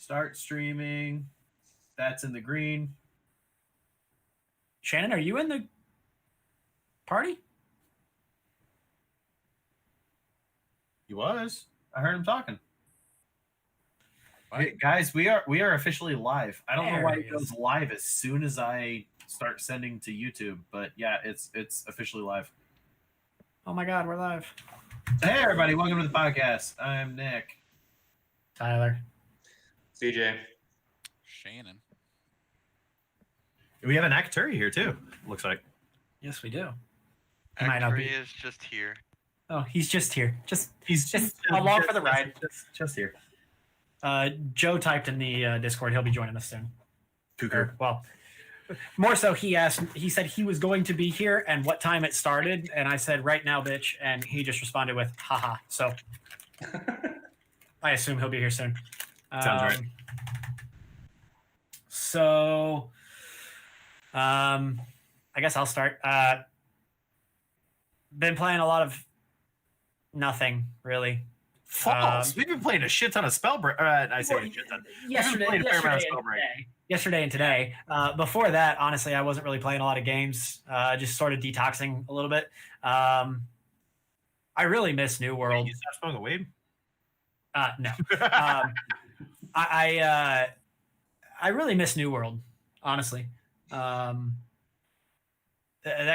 Start streaming. That's in the green. Shannon, are you in the party? He was. I heard him talking. What? Guys, we are officially live. I don't know There why he it goes is. live as soon as I start sending to YouTube, but yeah, it's officially live. Oh my God, we're live. Hey everybody, welcome to the podcast. I'm Nick. Tyler. CJ. Shannon. We have an actor here too. Looks like. Yes, we do. He might not Actually, be. is just here. Oh, he's just here. He's Just along for the ride. Just here. Joe typed in the Discord. He'll be joining us soon. Cougar. Well, more so, he said he was going to be here and what time it started, and I said right now, bitch, and he just responded with haha. So I assume he'll be here soon. Sounds right. So, I guess I'll start. Been playing a lot of nothing really. False. We've been playing a shit ton of Spellbreak. I say a shit ton. Yesterday and today. Before that, honestly, I wasn't really playing a lot of games. Just sort of detoxing a little bit. I really miss New World. You stopped smoking weed? No. I really miss New World, honestly. That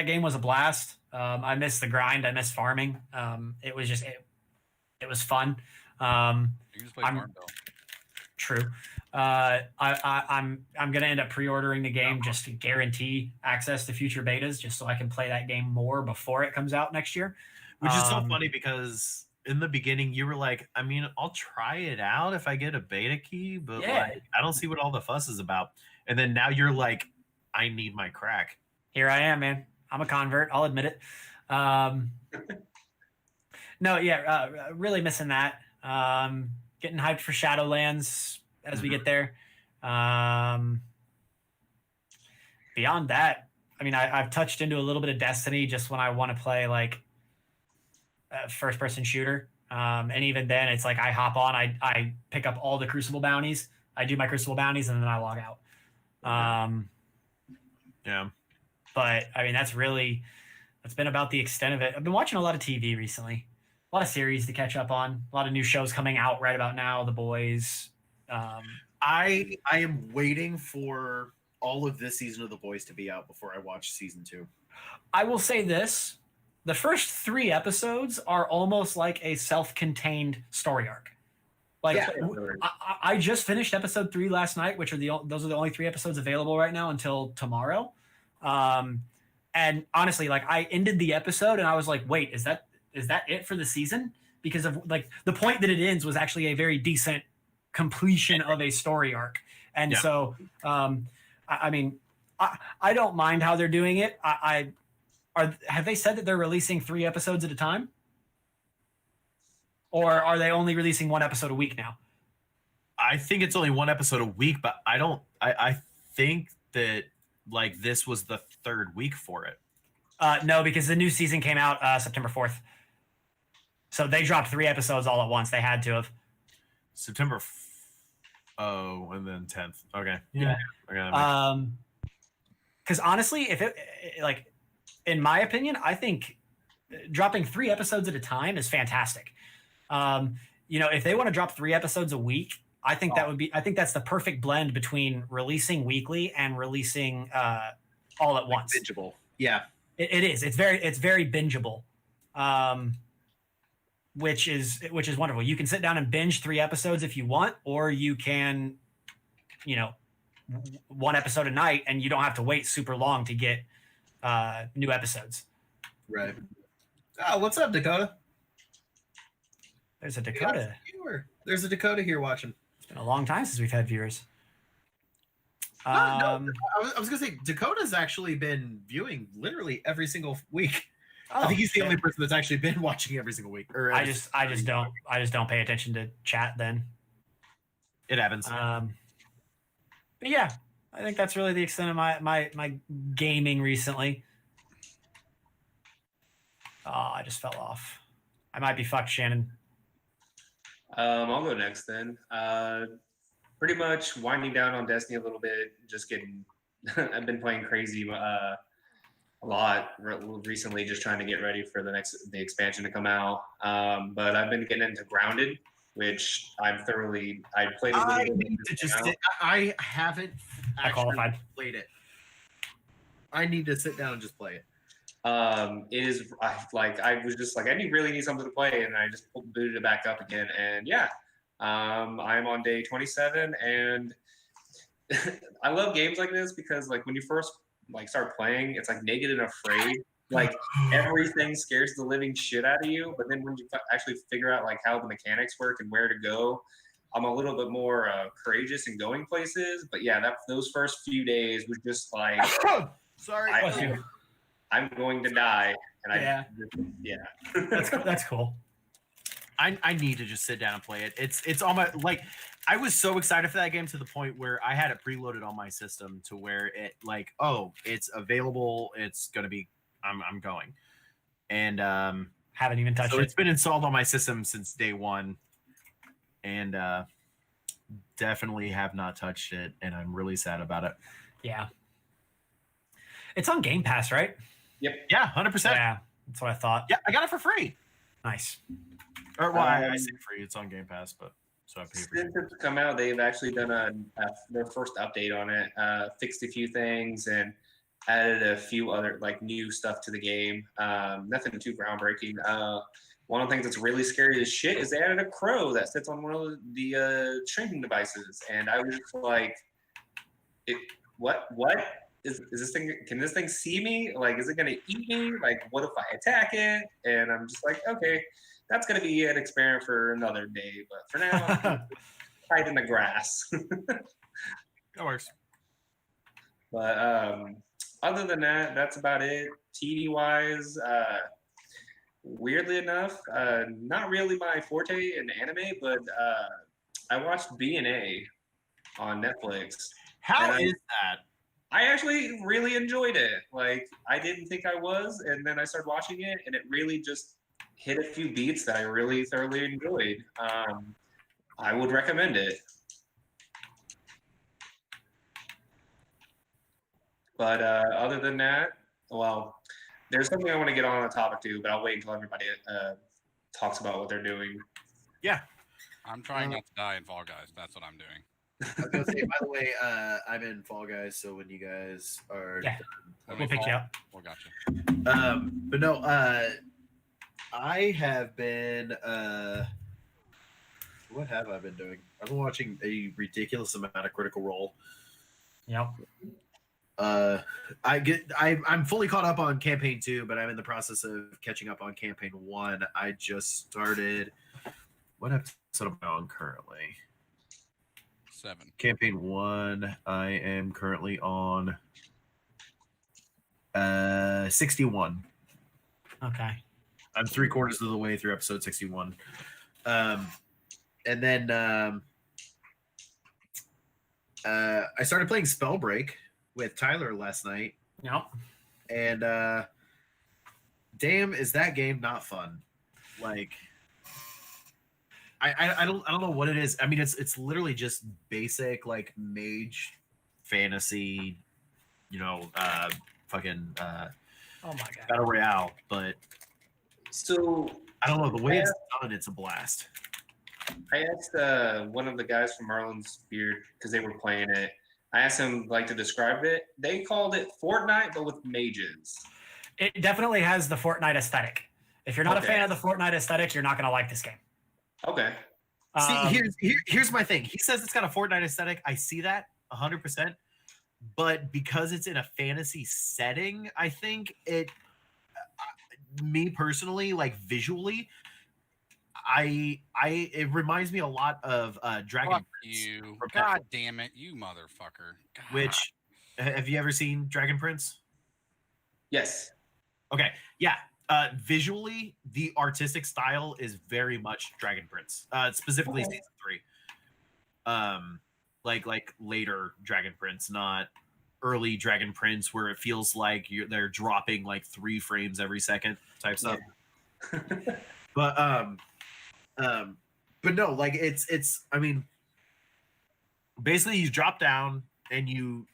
game was a blast. I miss the grind. I miss farming. It was just it was fun. You just play I'm- Farmville. True. I'm gonna end up pre-ordering the game just to guarantee access to future betas, just so I can play that game more before it comes out next year. Which is so funny because in the beginning you were like, I mean, I'll try it out if I get a beta key, but Yeah. like I don't see what all the fuss is about. And then now you're like, I need my crack. Here I am, man. I'm a convert. I'll admit it. No, yeah, really missing that. Getting hyped for Shadowlands as we get there. Beyond that, I mean, I've touched into a little bit of Destiny just when I want to play like a first-person shooter. And even then, it's like I hop on, I pick up all the Crucible bounties, I do my Crucible bounties, and then I log out. Yeah. But I mean, that's been about the extent of it. I've been watching a lot of TV recently, a lot of series to catch up on, a lot of new shows coming out right about now. The Boys. I am waiting for all of this season of The Boys to be out before I watch season 2. I will say this: the first 3 episodes are almost like a self-contained story arc. Like Yeah. I just finished episode 3 last night, which are those are the only 3 episodes available right now until tomorrow. And honestly, like I ended the episode and I was like, wait, is that it for the season? Because of like the point that it ends was actually a very decent completion of a story arc. And Yeah. so, I mean, I don't mind how they're doing it. Have they said that they're releasing 3 episodes at a time? Or are they only releasing 1 episode a week now? I think it's only 1 episode a week, but I think that like this was the 3rd week for it. No, because the new season came out September 4th. So they dropped 3 episodes all at once. They had to have. September. Oh, and then 10th. Okay. Yeah. Okay, that makes- Because honestly, if it like, in my opinion, I think dropping 3 episodes at a time is fantastic. If they want to drop 3 episodes a week, I think I think that's the perfect blend between releasing weekly and releasing all at once. bingeable. Yeah. It is. It's very bingeable, which is wonderful. You can sit down and binge 3 episodes if you want, or you can, 1 episode a night, and you don't have to wait super long to get new episodes. Right. Oh, what's up, Dakota? There's a Dakota. Viewer. There's a Dakota here watching. It's been a long time since we've had viewers. No, I was gonna say Dakota's actually been viewing literally every single week. I think he's the only person that's actually been watching every single week. Or I just don't pay attention to chat then. It happens. But yeah, I think that's really the extent of my gaming recently. Oh, I just fell off. I might be fucked, Shannon. I'll go next then. pretty much winding down on Destiny a little bit. Just getting, I've been playing crazy a lot recently, just trying to get ready for the expansion to come out. But I've been getting into Grounded, which I played a little I bit. need to just sit, I haven't I actually qualified. played it. I need to sit down and just play it. It is I was just like, really need something to play, and I just booted it back up again, and yeah, I'm on day 27, and I love games like this because like when you first start playing, it's like naked and afraid, like everything scares the living shit out of you, but then when you actually figure out like how the mechanics work and where to go, I'm a little bit more courageous in going places. But yeah, those first few days was just like, Sorry. I'm going to die, and That's cool. I need to just sit down and play it. It's on my I was so excited for that game to the point where I had it preloaded on my system to where it it's available. It's gonna be I'm going, and Haven't even touched so it. it's been installed on my system since day one, and definitely have not touched it, and I'm really sad about it. Yeah. It's on Game Pass, right? Yep. Yeah, 100%. Yeah, that's what I thought. Yeah, I got it for free. Nice. Or well, I say free. It's on Game Pass, but so I pay for it. Since it's come out, they've actually done their first update on it, fixed a few things, and added a few other new stuff to the game. Nothing too groundbreaking. One of the things that's really scary as shit is they added a crow that sits on one of the shrinking devices, and I was just like, what? Is this thing? Can this thing see me? Like, is it gonna eat me? Like, what if I attack it? And I'm just like, okay, that's gonna be an experiment for another day. But for now, hide in the grass. That works. But other than that, that's about it. TV wise, weirdly enough, not really my forte in anime, but I watched B&A on Netflix. How is that? I actually really enjoyed it. Like, I didn't think I was, and then I started watching it, and it really just hit a few beats that I really thoroughly enjoyed. I would recommend it. But other than that, well, there's something I want to get on the topic too, but I'll wait until everybody talks about what they're doing. Yeah. I'm trying not to die in Fall Guys. That's what I'm doing. I was gonna say, by the way, I'm in Fall Guys, so when you guys are We'll pick you up. We'll got you. but no, I have been what have I been doing? I've been watching a ridiculous amount of Critical Role. Yep. I'm fully caught up on campaign 2, but I'm in the process of catching up on campaign 1. I just started. What episode am I on currently? 7. Campaign 1. I am currently on 61. Okay. I'm 3/4 of the way through episode 61. And then I started playing Spellbreak with Tyler last night. Yep. And damn, is that game not fun? Like, I don't know what it is. I mean, it's literally just basic like mage fantasy, fucking Oh my god. battle royale. But So I don't know, the way it's done, it's a blast. I asked one of the guys from Marlon's Beard, because they were playing it. I asked him to describe it. They called it Fortnite, but with mages. It definitely has the Fortnite aesthetic. If you're not a fan of the Fortnite aesthetic, you're not going to like this game. Okay. See, here's my thing. He says it's got a Fortnite aesthetic. I see that 100%. But because it's in a fantasy setting, I think me personally, like visually, it reminds me a lot of Dragon Fuck Prince. you. from God Netflix. damn it, you motherfucker. God. Which, have you ever seen Dragon Prince? Yes. Okay, yeah. Visually, the artistic style is very much Dragon Prince, specifically season 3. Like later Dragon Prince, not early Dragon Prince, where it feels like they're dropping like 3 frames every second type stuff. But no, like it's. I mean, basically you drop down and you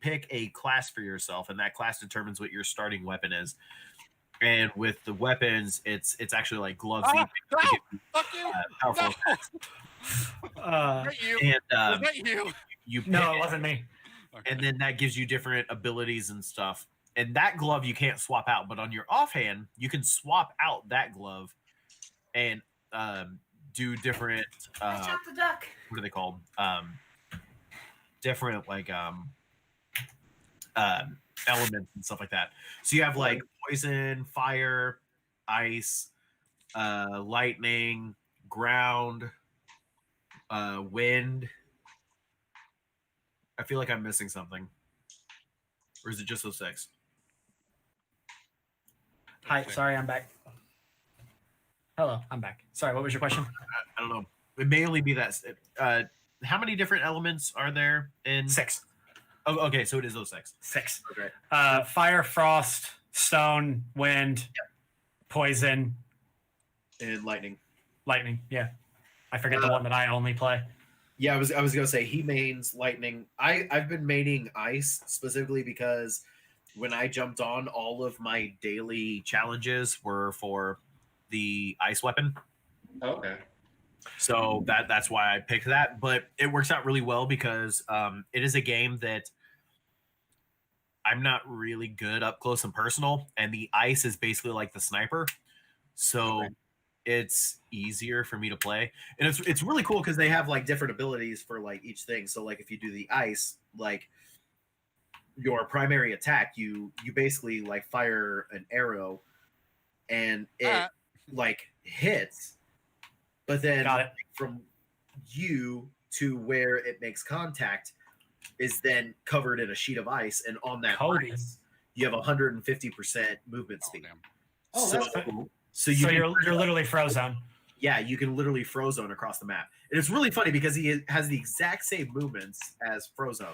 pick a class for yourself, and that class determines what your starting weapon is. And with the weapons, it's actually like gloves. that you pick to give Fuck you! powerful No! attacks. Uh, Was that you? And Was that you? you pick no, it, it wasn't me. Okay. and then that gives you different abilities and stuff. And that glove you can't swap out, but on your offhand, you can swap out that glove and do different. the duck. What are they called? Different like elements and stuff like that. So you have like poison, fire, ice, lightning, ground, wind. I feel like I'm missing something. Or is it just those 6? Hi, sorry, I'm back. Hello, I'm back. Sorry, what was your question? I don't know. It may only be that. How many different elements are there in 6. Oh, okay, so it is those 6. 6. Okay. Fire, frost, stone, wind, poison, And lightning. lightning. Yeah, I forget the one that I only play. Yeah, I was gonna say he mains lightning. I've been maining ice specifically because When I jumped on, all of my daily challenges were for the ice weapon. Okay. So that's why I picked that. But it works out really well because it is a game that I'm not really good up close and personal, and the ice is basically like the sniper. So Okay. it's easier for me to play. And it's really cool because they have like different abilities for like each thing. So like if you do the ice, like your primary attack, you basically like fire an arrow and it like hits, but then Got it. from you to where it makes contact is then covered in a sheet of ice, and on that Cody. ice, you have 150% movement Oh, speed. damn. Oh, So- that's cool. So So you can, you're literally frozen. yeah, you can literally Frozone across the map. And it's really funny because he has the exact same movements as Frozone.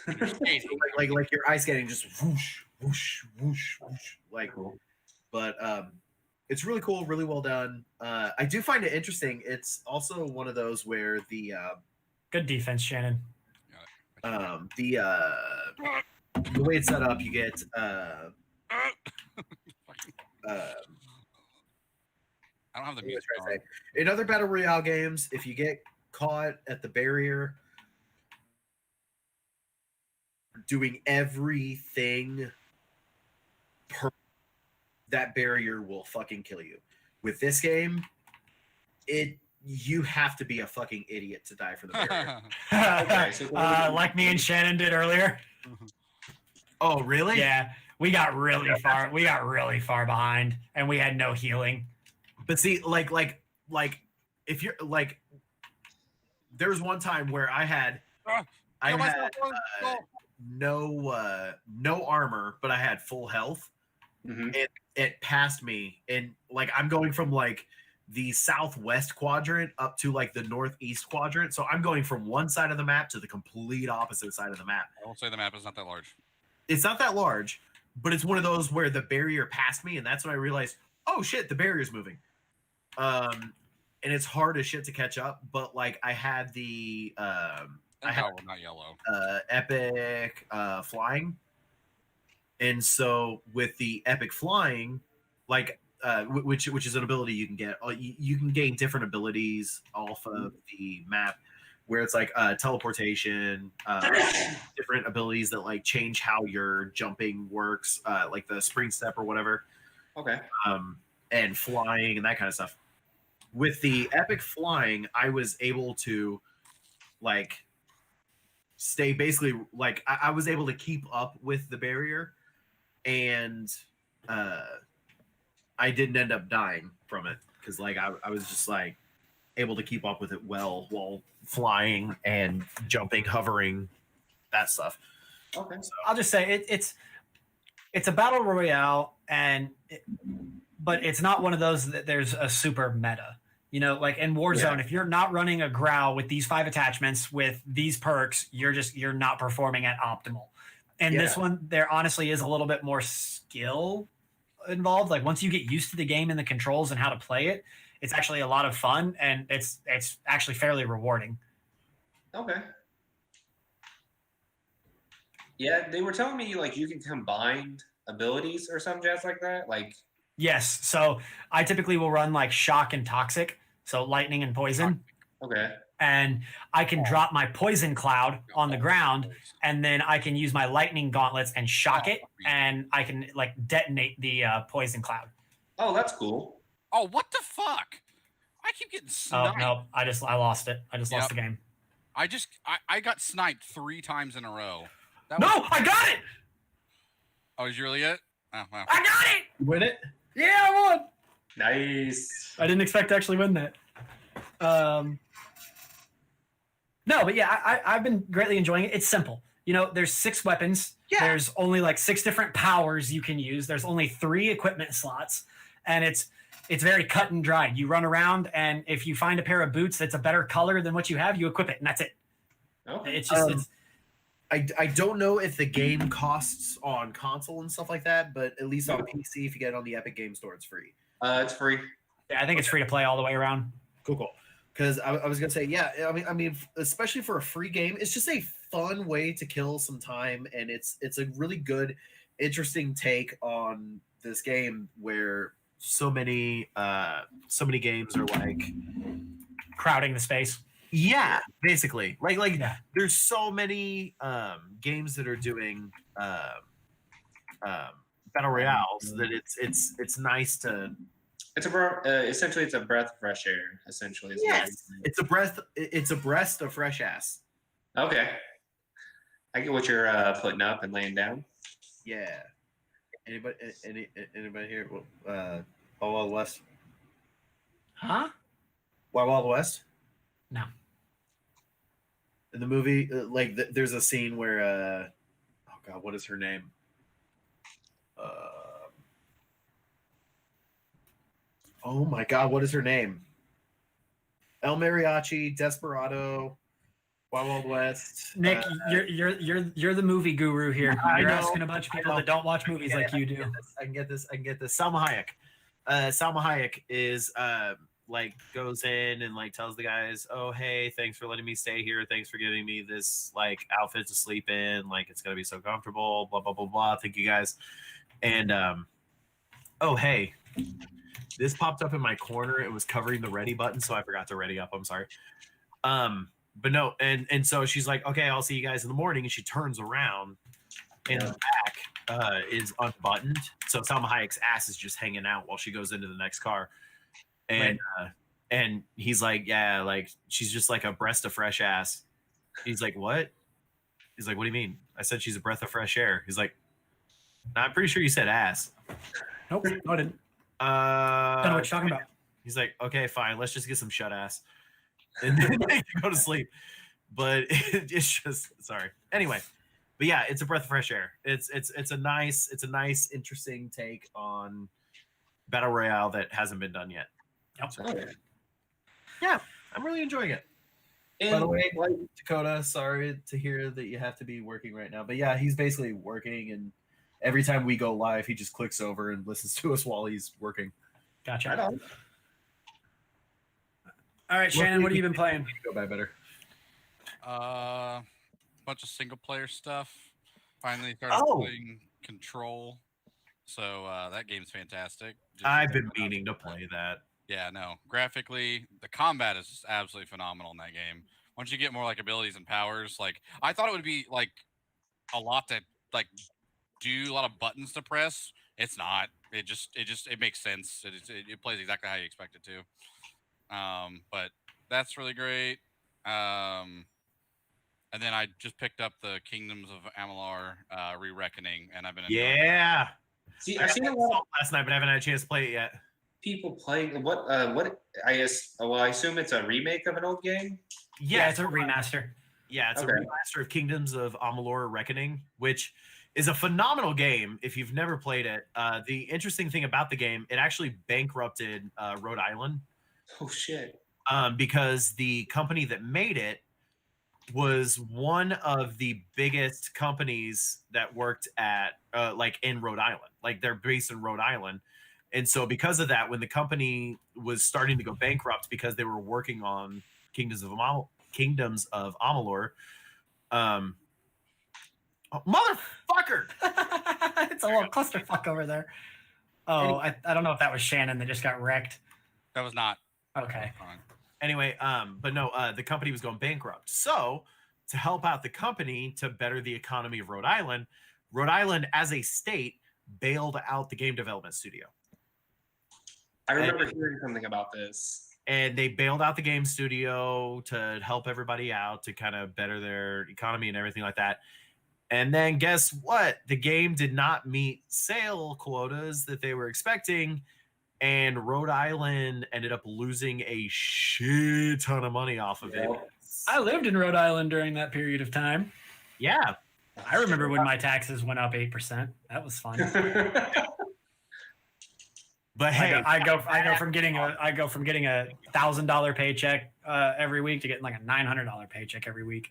You're skating. Like your ice skating, just whoosh, whoosh, whoosh, whoosh. Like, Cool. but it's really cool, really well done. I do find it interesting. It's also one of those where the Good defense, Shannon. the way it's set up, you get I don't have the what was music I trying on. to say? In other battle royale games, if you get caught at the barrier doing everything that barrier will fucking kill you. With this game, you have to be a fucking idiot to die for the barrier. Okay, so Like me and Shannon did earlier. oh really? Yeah, we got really far. We got really far behind, and we had no healing. But see, like if you're like, there was one time where I had Kill myself, go. no armor, but I had full health. Mhm. It passed me, and like I'm going from like the southwest quadrant up to like the northeast quadrant. So I'm going from one side of the map to the complete opposite side of the map. I will say the map is not that large. It's not that large, but it's one of those where the barrier passed me, and that's when I realized, oh shit, the barrier's moving. And it's hard as shit to catch up, but like I had the I had we're not yellow. epic flying, and so with the epic flying, like which is an ability you can get. You can gain different abilities off of the map, where it's like teleportation, different abilities that like change how your jumping works, like the spring step or whatever, Okay. and flying and that kind of stuff. With the epic flying, I was able to like stay basically like I was able to keep up with the barrier, and I didn't end up dying from it because like I was just like able to keep up with it well while flying and jumping, hovering, that stuff. Okay. I'll just say it's a battle royale, but it's not one of those that there's a super meta. You know, like in Warzone, if you're not running a growl with these 5 attachments with these perks, you're not performing at optimal. And this one, there honestly is a little bit more skill involved. Like once you get used to the game and the controls and how to play it, it's actually a lot of fun, and it's actually fairly rewarding. Okay. Yeah, they were telling me like you can combine abilities or some jazz like that. Like, Yes. So I typically will run like shock and toxic, so lightning and poison, okay, and I can drop my poison cloud on the ground, and then I can use my lightning gauntlets and shock it, and I can like detonate the poison cloud. oh, that's cool. Oh, what the fuck? I keep getting Oh sniped. no, I lost it. I just lost the game. I got sniped 3 times in a row. No, I got it. Oh, did you really get it? Oh, wow. I got it. You win it? Yeah, I won. Nice. I didn't expect to actually win that. No, but yeah, I've been greatly enjoying it. It's simple. You know, there's 6 weapons. Yeah. There's only like 6 different powers you can use. There's only 3 equipment slots, and it's very cut and dried. You run around, and if you find a pair of boots that's a better color than what you have, you equip it, and that's it. Okay. It's just I don't know if the game costs on console and stuff like that, but at least on PC, if you get it on the Epic Game Store, it's free. It's free. yeah, I think it's free to play all the way around. Cool. Because I was gonna say, yeah, I mean, especially for a free game, it's just a fun way to kill some time, and it's a really good, interesting take on this game where so many games are like, Crowding the space. yeah, basically, like Yeah. there's so many games that are doing battle royales that it's nice to. It's essentially it's a breath of fresh air. Essentially, is what Yes, you're saying. it's a breast of fresh ass. Okay. I get what you're putting up and laying down. Yeah. Anybody here? Wild Wild West. Huh? Wild Wild West. No. In the movie, there's a scene where, oh god, what is her name? Oh my god, what is her name? El Mariachi, Desperado, Wild Wild West. Nick, you're the movie guru here. I You're know. asking a bunch of people that don't watch movies like you do. I can get this. Salma Hayek. Salma Hayek is like goes in and like tells the guys, "Oh, hey, thanks for letting me stay here. Thanks for giving me this like outfit to sleep in. Like it's gonna be so comfortable. Blah blah blah blah. Thank you guys." And oh hey, this popped up in my corner. It was covering the ready button, so I forgot to ready up. I'm sorry. But no, and so she's like, "Okay, I'll see you guys in the morning." And she turns around, and the back is unbuttoned. So Salma Hayek's ass is just hanging out while she goes into the next car. And he's like, "Yeah, like she's just like a breast of fresh ass." He's like, "What?" He's like, "What do you mean?" I said she's a breath of fresh air. He's like, "No, I'm pretty sure you said ass." Nope, no, I didn't. I don't know what you're talking about. He's like, "Okay, fine. Let's just get some shut ass." And then they can go to sleep. But it's just sorry. Anyway, but yeah, it's a breath of fresh air. It's a nice, interesting take on battle royale that hasn't been done yet. Okay. Yeah, I'm really enjoying it. And, By the way, like, Dakota, sorry to hear that you have to be working right now, but yeah, he's basically working, and every time we go live, he just clicks over and listens to us while he's working. Gotcha. I don't. All right, Shannon, what have you been playing? Go by better. Bunch of single player stuff. Finally started playing Control. So that game's fantastic. I've been meaning to play that. Yeah, no. Graphically, the combat is just absolutely phenomenal in that game. Once you get more like abilities and powers, like I thought it would be like a lot to like do a lot of buttons to press. It's not. It makes sense. It plays exactly how you expect it to. But that's really great. And then I just picked up the Kingdoms of Amalur Re-Reckoning, and I've been enjoying it. Yeah. See, I I've seen a got lot of Assault last night, but I haven't had a chance to play it yet. people playing. What I guess. Well, I assume it's a remake of an old game. Yeah, it's a remaster. Yeah, it's Okay. a remaster of Kingdoms of Amalur Reckoning, which is a phenomenal game if you've never played it. The interesting thing about the game, it actually bankrupted Rhode Island Oh shit. because the company that made it was one of the biggest companies that worked at like in Rhode Island. Like they're based in Rhode Island. And so because of that, when the company was starting to go bankrupt because they were working on Kingdoms of Amalur, Oh, motherfucker! It's a little clusterfuck over there. Oh, I don't know if that was Shannon that just got wrecked. That was not. Okay. Fine. Anyway, but no, the company was going bankrupt. So to help out the company to better the economy of Rhode Island as a state bailed out the game development studio. I remember hearing something about this. And they bailed out the game studio to help everybody out to kind of better their economy and everything like that. And then guess what? The game did not meet sale quotas that they were expecting. And Rhode Island ended up losing a shit ton of money off of it. I lived in Rhode Island during that period of time. Yeah. I remember when my taxes went up 8%. That was fun. But hey, I go from getting a $1,000 paycheck every week to getting like a $900 paycheck every week.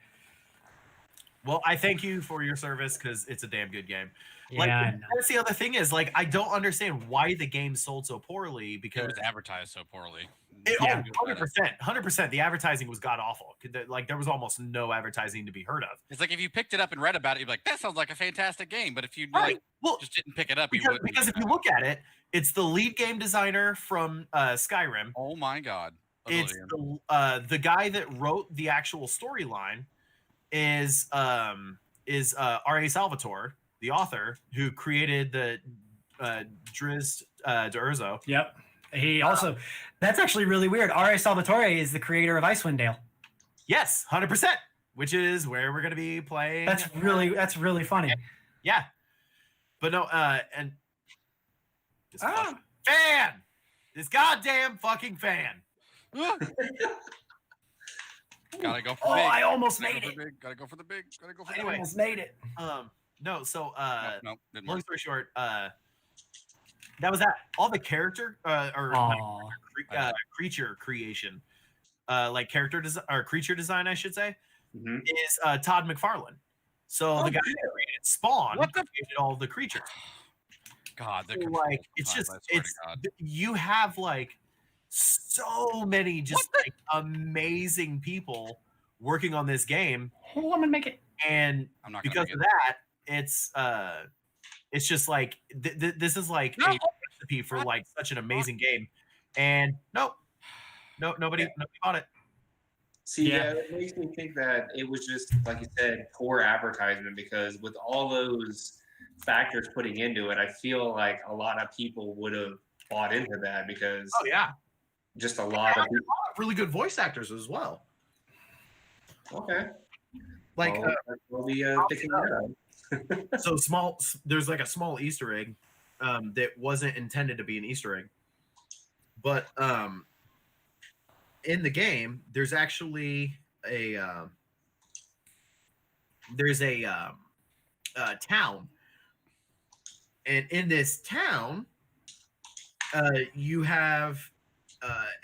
well, I thank you for your service because it's a damn good game. Yeah, Like, I know. that's the other thing is like I don't understand why the game sold so poorly It because was advertised so poorly. Yeah. 100%. The advertising was god awful. Like there was almost no advertising to be heard of. It's like if you picked it up and read about it, you'd be like, "That sounds like a fantastic game." But if you Right. like, Well, just didn't pick it up, you because, wouldn't. because if you look at it, it's the lead game designer from Skyrim. Oh my god! It's the guy that wrote the actual storyline is R.A. Salvatore, the author who created the Drizzt D'Urzo. Yep. He also, that's actually really weird. R.A. Salvatore is the creator of Icewind Dale. Yes, 100%. Which is where we're gonna be playing. That's really funny. Yeah. But no, and this Ah. fucking fan, this goddamn fucking fan. Gotta go for Oh, big. I almost Gotta made go it. for big. Gotta go for the big. Gotta go for I the Anyway. almost made it. No, so No, didn't long work. story short, that was that. All the character Aw. creature creation, like character design or creature design, I should say, Mhm. is Todd McFarlane. So Oh, the guy that created Spawn What the- created all the creatures. God, the So, controls like it's sometimes, just I swear to it's God. you have like so many just like amazing people working on this game, Oh, I'm gonna make it. and I'm not gonna because make of it. that, it's just like this is like No. a recipe for like such an amazing game, and nobody bought it. See, Yeah. it makes me think that it was just, like you said, poor advertisement because with all those factors putting into it, I feel like a lot of people would have bought into that because Oh yeah, just a lot of people. Really good voice actors as well. Okay. Like Well, we'll be picking that up. so there's like a small Easter egg that wasn't intended to be an Easter egg, but in the game there's actually a town, and in this town you have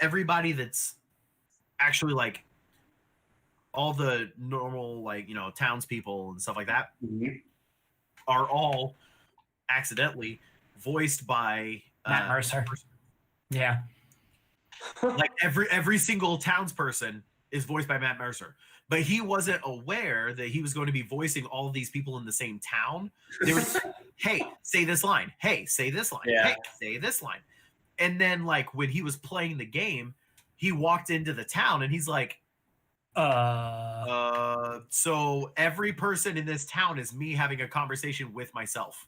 everybody that's actually like all the normal like townspeople and stuff like that Mhm. are all accidentally voiced by Matt Mercer. Yeah. Like every single townsperson is voiced by Matt Mercer, but he wasn't aware that he was going to be voicing all of these people in the same town. They were, hey, say this line. Hey, say this line. Yeah. Hey, say this line. And then like when he was playing the game, he walked into the town and he's like, so every person in this town is me having a conversation with myself.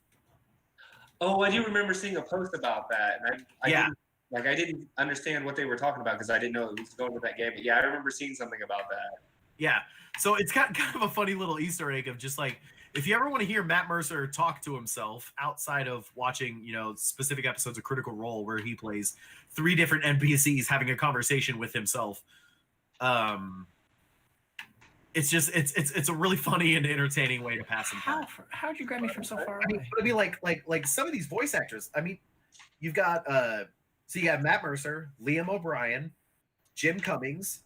Oh, I do remember seeing a post about that. And I Yeah. I didn't understand what they were talking about because I didn't know it was going with that game. But yeah, I remember seeing something about that. Yeah. So it's got kind of a funny little Easter egg of just like, if you ever want to hear Matt Mercer talk to himself outside of watching, specific episodes of Critical Role where he plays 3 different NPCs having a conversation with himself, it's just it's a really funny and entertaining way to pass some time. How'd you grab me from so far I mean, away? but it'd be like some of these voice actors. I mean, you've got so you have Matt Mercer, Liam O'Brien, Jim Cummings,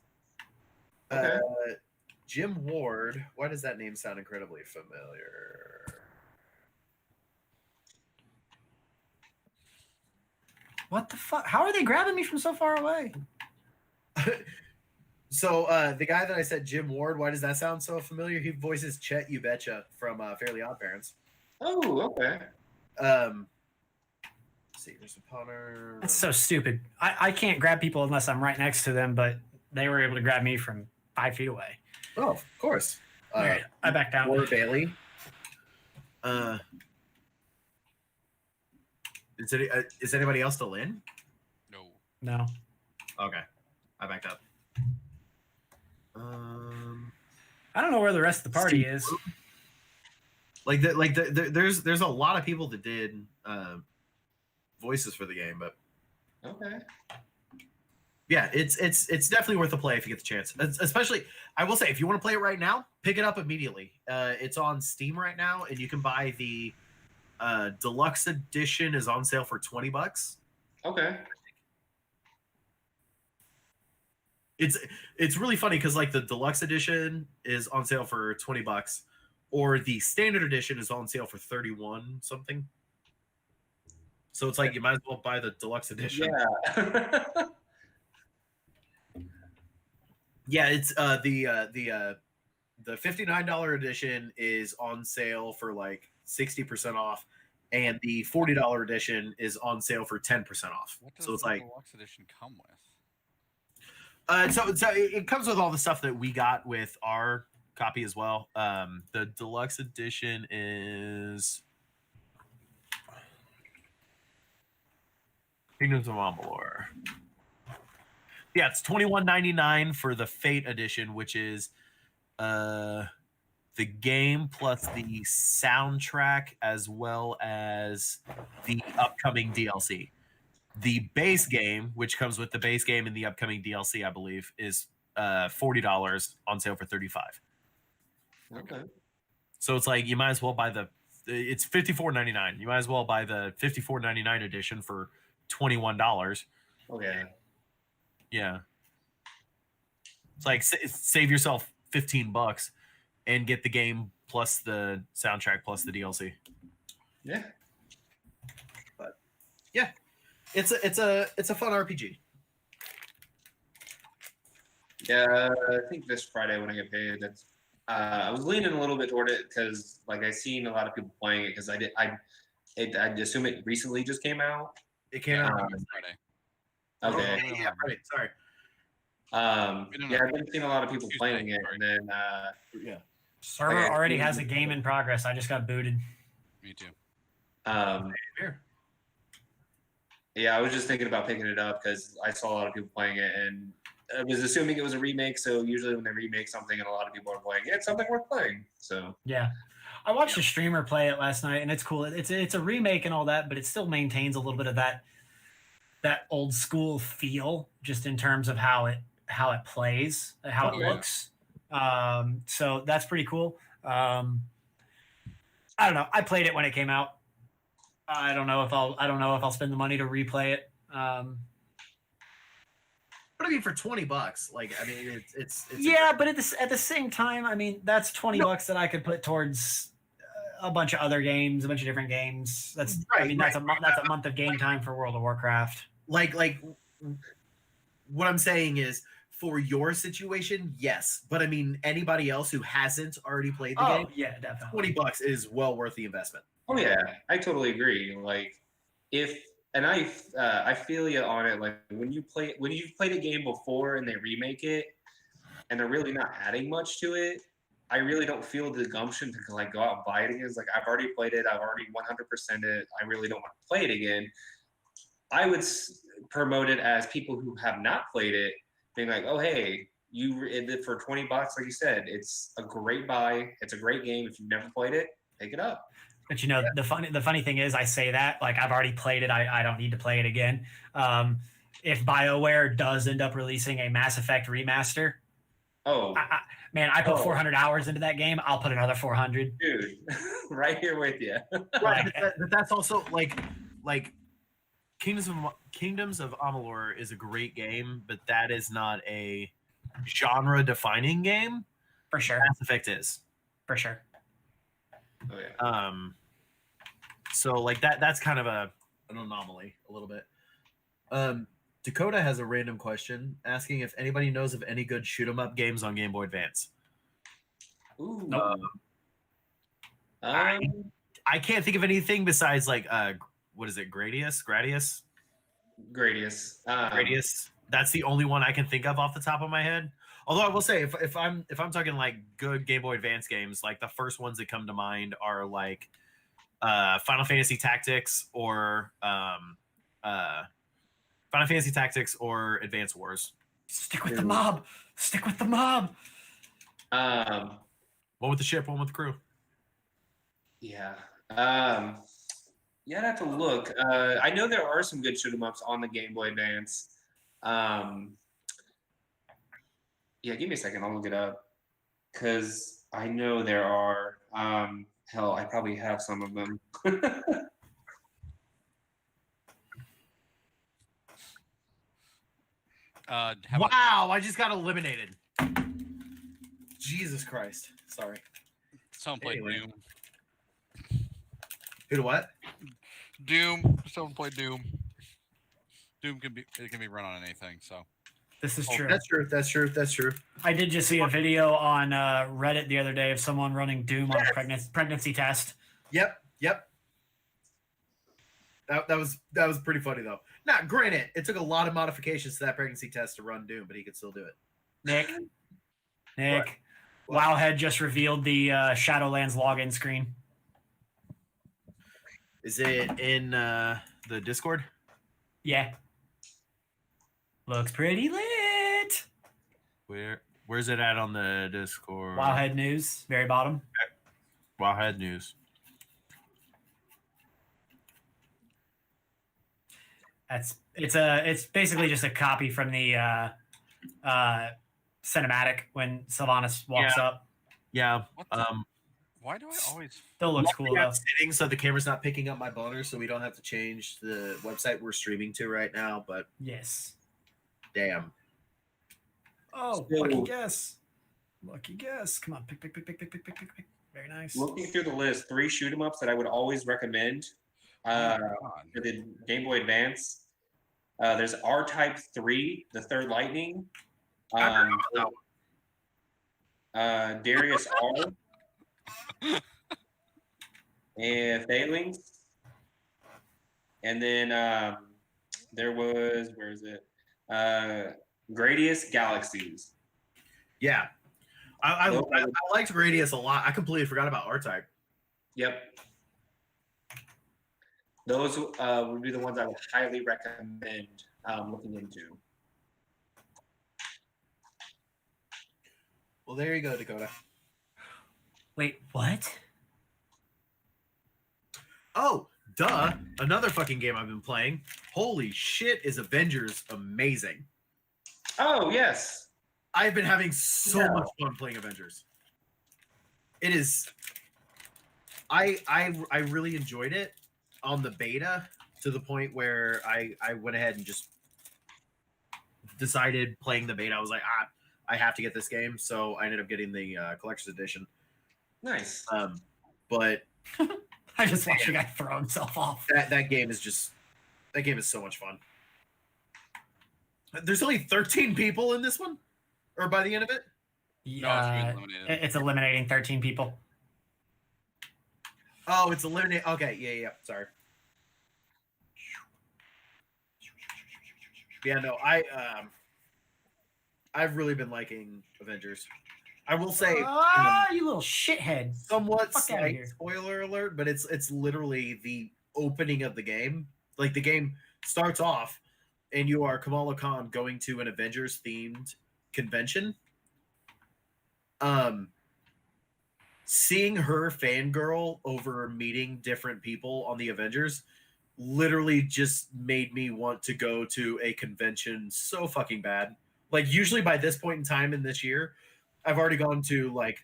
Okay. Jim Ward. Why does that name sound incredibly familiar? What the fuck? How are they grabbing me from so far away? So the guy that I said, Jim Ward, why does that sound so familiar? He voices Chet You Betcha from Fairly Odd Parents. Oh, okay. Let's see, here's a Potter. That's so stupid. I can't grab people unless I'm right next to them, but they were able to grab me from 5 feet away. Oh, of course. All right, I backed out. Or Bailey. Is anybody else still in? No. No. Okay, I backed up. I don't know where the rest of the party Steve is. There's a lot of people that did voices for the game, but Okay. yeah, it's definitely worth a play if you get the chance. Especially, I will say, if you want to play it right now, pick it up immediately. It's on Steam right now, and you can buy the deluxe edition is on sale for $20. Okay. It's really funny because like the deluxe edition is on sale for $20, or the standard edition is on sale for 31 something. So it's like you might as well buy the deluxe edition. Yeah. Yeah, it's the $59 edition is on sale for like 60% off, and the $40 edition is on sale for 10% off. What does So it's the like deluxe edition come with? so it comes with all the stuff that we got with our copy as well. The deluxe edition is Kingdoms of Amalur. Yeah, it's $21.99 for the Fate edition, which is the game plus the soundtrack as well as the upcoming DLC. The base game, which comes with the base game and the upcoming DLC, I believe, is $40 on sale for $35. Okay. So it's like you might as well buy it's $54.99. You might as well buy the $54.99 edition for $21. Okay. Yeah. It's like save yourself $15 and get the game plus the soundtrack plus the DLC. Yeah. But yeah, it's a fun RPG. Yeah, I think this Friday when I get paid, that's. I was leaning a little bit toward it because, like, I seen a lot of people playing it because I assume it recently just came out. It came out. Friday. Okay. Oh, yeah, right. Sorry. Yeah, I've been seeing a lot of people playing it, and then Yeah. Server Okay. already has a game in progress. I just got booted. Me too. Here. yeah, I was just thinking about picking it up because I saw a lot of people playing it, and I was assuming it was a remake. So usually when they remake something and a lot of people are playing it, it's something worth playing. So Yeah. I watched a streamer play it last night, and it's cool. It's a remake and all that, but it still maintains a little bit of that old school feel, just in terms of how it plays, how it Oh, yeah. looks. So that's pretty cool. I don't know. I played it when it came out. I don't know if I'll spend the money to replay it. But I mean, for $20, like I mean, it's Yeah, but at the same time, I mean, that's $20 that I could put towards a bunch of other games, a bunch of different games. That's I Right, mean, that's a month of game time for World of Warcraft. like what I'm saying is for your situation, yes. But I mean, anybody else who hasn't already played the game, Yeah, definitely. $20 is well worth the investment. oh yeah, I totally agree. Like I feel you on it. Like when you've played a game before and they remake it, and they're really not adding much to it, I really don't feel the gumption to like go out and buy it again. It's like I've already played it, I've already 100% it. I really don't want to play it again. I would promote it as people who have not played it, being like, oh hey, for $20, like you said, it's a great buy. It's a great game. If you've never played it, pick it up. But you know, the funny thing is, I say that like I've already played it. I don't need to play it again. If BioWare does end up releasing a Mass Effect remaster, Oh, I put 400 hours into that game. I'll put another 400. dude, right here with you. Right, but that's also like Kingdoms of Amalur is a great game, but that is not a genre defining game. For sure. Mass Effect is. For sure. Oh yeah. So like that's kind of an anomaly a little bit. Dakota has a random question asking if anybody knows of any good shoot 'em up games on Game Boy Advance. Ooh. Nope. I can't think of anything besides like what is it, Gradius? Gradius. Gradius. That's the only one I can think of off the top of my head. Although I will say, if I'm talking like good Game Boy Advance games, like the first ones that come to mind are like Final Fantasy Tactics or Advance Wars. Stick with the mob. Stick with the mob. Um, One with the ship, one with the crew. yeah. Yeah, I'd have to look. I know there are some good shoot 'em ups on the Game Boy Advance. Yeah, give me a second. I'll look it up because I know there are. Hell, I probably have some of them. How about Wow, I just got eliminated. Jesus Christ. Sorry. someone played Anyway. Doom? Who to what? Doom. Someone played Doom. Doom can be run on anything. So This is Oh, true. That's true. That's true. That's true. I did just see a video on Reddit the other day of someone running Doom on a pregnancy test. Yep. Yep. That was pretty funny though. Now, granted, it took a lot of modifications to that pregnancy test to run Doom, but he could still do it. Nick, What? Wowhead just revealed the Shadowlands login screen. Is it in the Discord? Yeah. Looks pretty lit. Where's it at on the Discord? Wowhead News, very bottom. Wowhead News. It's basically just a copy from the cinematic when Sylvanas walks up. Yeah. What the- why do I always? Still looks cool though. I'm sitting so the camera's not picking up my boner, so we don't have to change the website we're streaming to right now. But Yes. damn, Oh, So- lucky guess. Lucky guess. Come on, pick. Very nice. Looking through the list, 3 shoot 'em ups that I would always recommend Oh my God. for the Game Boy Advance. There's R-Type 3, the Third Lightning. Darius R. and Phalanx. And then there was, where is it? Gradius Galaxies. yeah. I liked Gradius a lot. I completely forgot about R-Type. Yep. Those would be the ones I would highly recommend looking into. Well, there you go, Dakota. Wait, what? Oh, duh! Another fucking game I've been playing. Holy shit! Is Avengers amazing? Oh yes. I've been having so Yeah. much fun playing Avengers. It is. I really enjoyed it on the beta to the point where I went ahead and just decided playing the beta. I was like, I have to get this game, so I ended up getting the collector's edition. Nice. But I just watched a guy throw himself off. that game is so much fun. There's only 13 people in this one, or by the end of it. No, it's Yeah, eliminated. it's eliminating 13 people. Oh, it's eliminate. Okay, yeah. Sorry. Yeah, no, I've really been liking Avengers. I will say, You little shithead. somewhat fuck outta slight here. spoiler alert, but it's literally the opening of the game. Like the game starts off, and you are Kamala Khan going to an Avengers themed convention. Seeing her fangirl over meeting different people on the Avengers literally just made me want to go to a convention so fucking bad. Like usually by this point in time in this year, I've already gone to like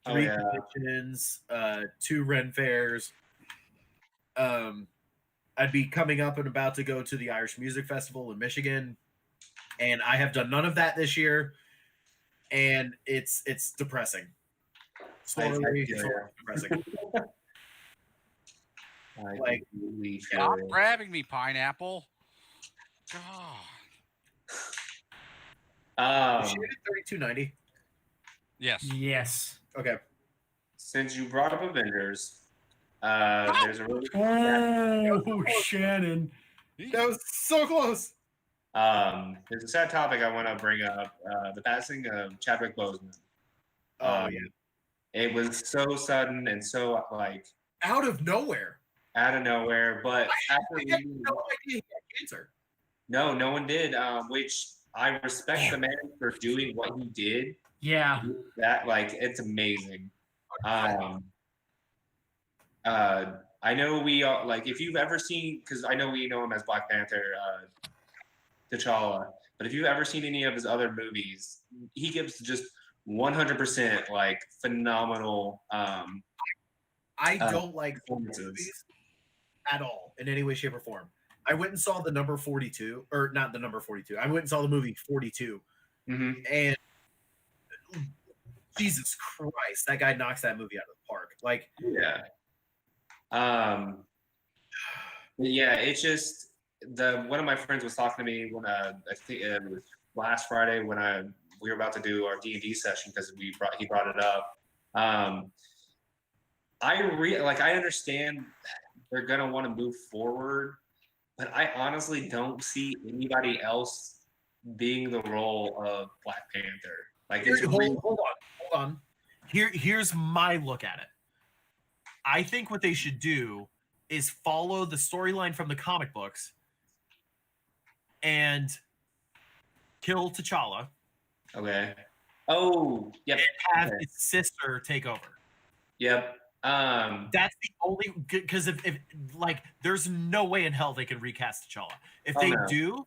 3 yeah. conventions, 2 Ren fairs. I'd be coming up and about to go to the Irish Music Festival in Michigan, and I have done none of that this year, and it's depressing. Slowly, feel it's ya. depressing. I Like, completely feel Stop it. grabbing me, pineapple. God. Is she at 3290? Yes. Yes. Okay. Since you brought up Avengers, there's a really Oh, Shannon. That was so close. there's a sad topic I want to bring up. The passing of Chadwick Boseman. Oh Um, yeah. It was so sudden and so like Out of nowhere. out of nowhere. But after I had no idea he had cancer. no one did. Which I respect the man for doing what he did. Yeah. That like it's amazing. I know we all like if you've ever seen because I know we know him as Black Panther, T'Challa, but if you've ever seen any of his other movies, he gives just 100% like phenomenal. I don't like performances. movies at all in any way, shape, or form. I went and saw the number 42, or not the number 42. I went and saw the movie 42, Mhm. and Jesus Christ, that guy knocks that movie out of the park. Like, Yeah. Yeah, it's just one of my friends was talking to me when I think it was last Friday when we were about to do our D&D session because he brought it up. I understand they're gonna want to move forward, but I honestly don't see anybody else being the role of Black Panther. Like it's hold on. Here's my look at it. I think what they should do is follow the storyline from the comic books and kill T'Challa okay. Oh, yep, and have okay. his sister take over. Yep. That's the only because if like there's no way in hell they can recast T'Challa. If Oh, they no. do,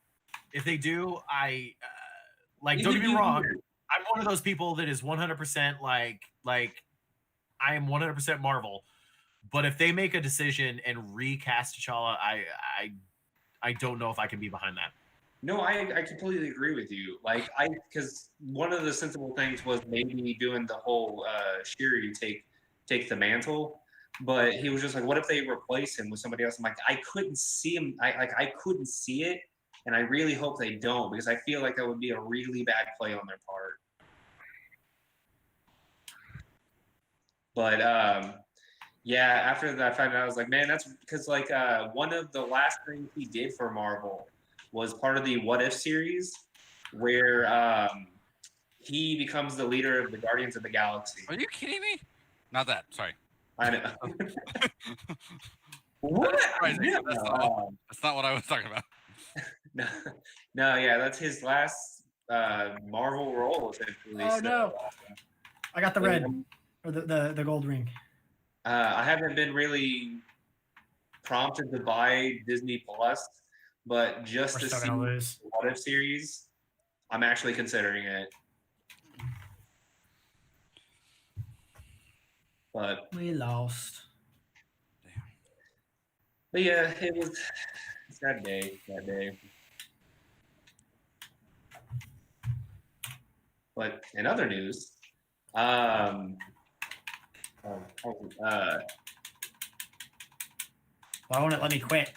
I like don't get me wrong. I'm one of those people that is 100% like I am 100% Marvel. But if they make a decision and recast T'Challa, I don't know if I can be behind that. No, I completely agree with you. Like because one of the sensible things was maybe doing the whole Shuri take the mantle, but he was just like, what if they replace him with somebody else? I'm like, I couldn't see him. I couldn't see it, and I really hope they don't because I feel like that would be a really bad play on their part. But yeah, after that I found out, I was like, man, that's because like one of the last things he did for Marvel was part of the What If series, where he becomes the leader of the Guardians of the Galaxy. Are you kidding me? Not that. Sorry. I know. What? Surprising. Yeah. That's not what I was talking about. No, yeah, that's his last Marvel role essentially. Oh so, no. I got the red or the gold ring. I haven't been really prompted to buy Disney Plus, but just We're to still see gonna the lose. What If series, I'm actually considering it. But We lost. yeah, it was a sad day. That day. But in other news, Why won't it let me quit?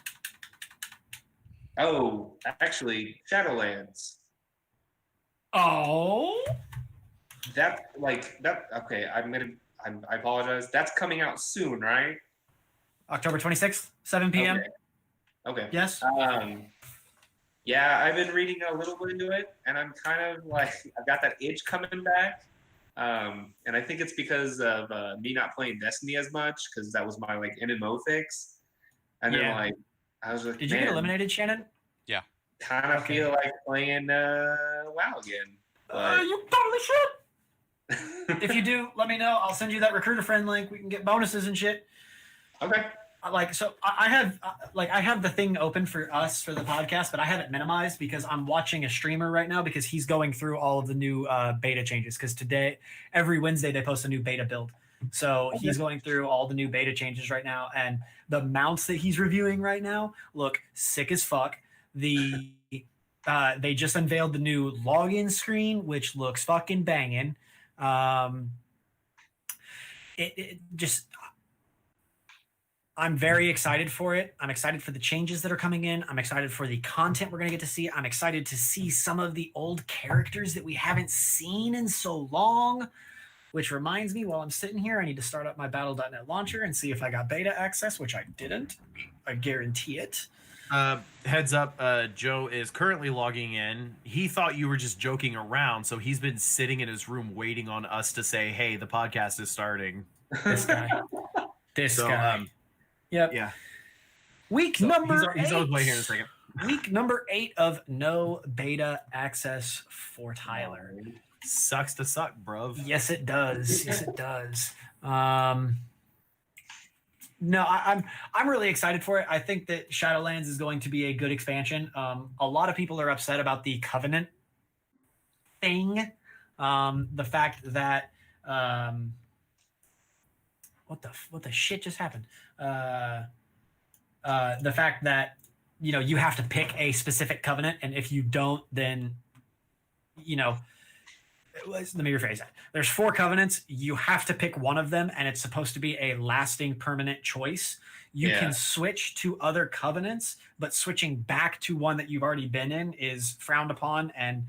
actually, Shadowlands. Oh. Okay, I apologize. That's coming out soon, right? October 26th, 7 p.m. Okay. Yes. Yeah, I've been reading a little bit into it, and I'm kind of like I've got that itch coming back. And I think it's because of me not playing Destiny as much because that was my like MMO fix. And then Yeah. like I was like, Did you get man, eliminated, Shannon? kind of Okay. feel like playing WoW again. But You totally should. If you do, let me know. I'll send you that recruiter friend link. We can get bonuses and shit. okay. I have the thing open for us for the podcast, but I have it minimized because I'm watching a streamer right now because he's going through all of the new beta changes. Because every Wednesday they post a new beta build, so he's going through all the new beta changes right now, and the mounts that he's reviewing right now look sick as fuck. They just unveiled the new login screen, which looks fucking banging. I'm very excited for it. I'm excited for the changes that are coming in. I'm excited for the content we're going to get to see. I'm excited to see some of the old characters that we haven't seen in so long, which reminds me, while I'm sitting here, I need to start up my Battle.net launcher and see if I got beta access, which I didn't. I guarantee it. Heads up, Joe is currently logging in. He thought you were just joking around, so he's been sitting in his room waiting on us to say, "Hey, the podcast is starting." This guy. This So, guy. Yep. Yeah. Week So number he's on his way eight. here in a second. Week number 8 of no beta access for Tyler. Sucks to suck, bruv. Yes, it does. Yes, it does. No, I'm really excited for it. I think that Shadowlands is going to be a good expansion. A lot of people are upset about the Covenant thing. The fact that what the shit just happened? The fact that you have to pick a specific covenant, and if you don't, then let me rephrase that. There's 4 covenants. You have to pick one of them, and it's supposed to be a lasting, permanent choice. You can switch to other covenants, but switching back to one that you've already been in is frowned upon, and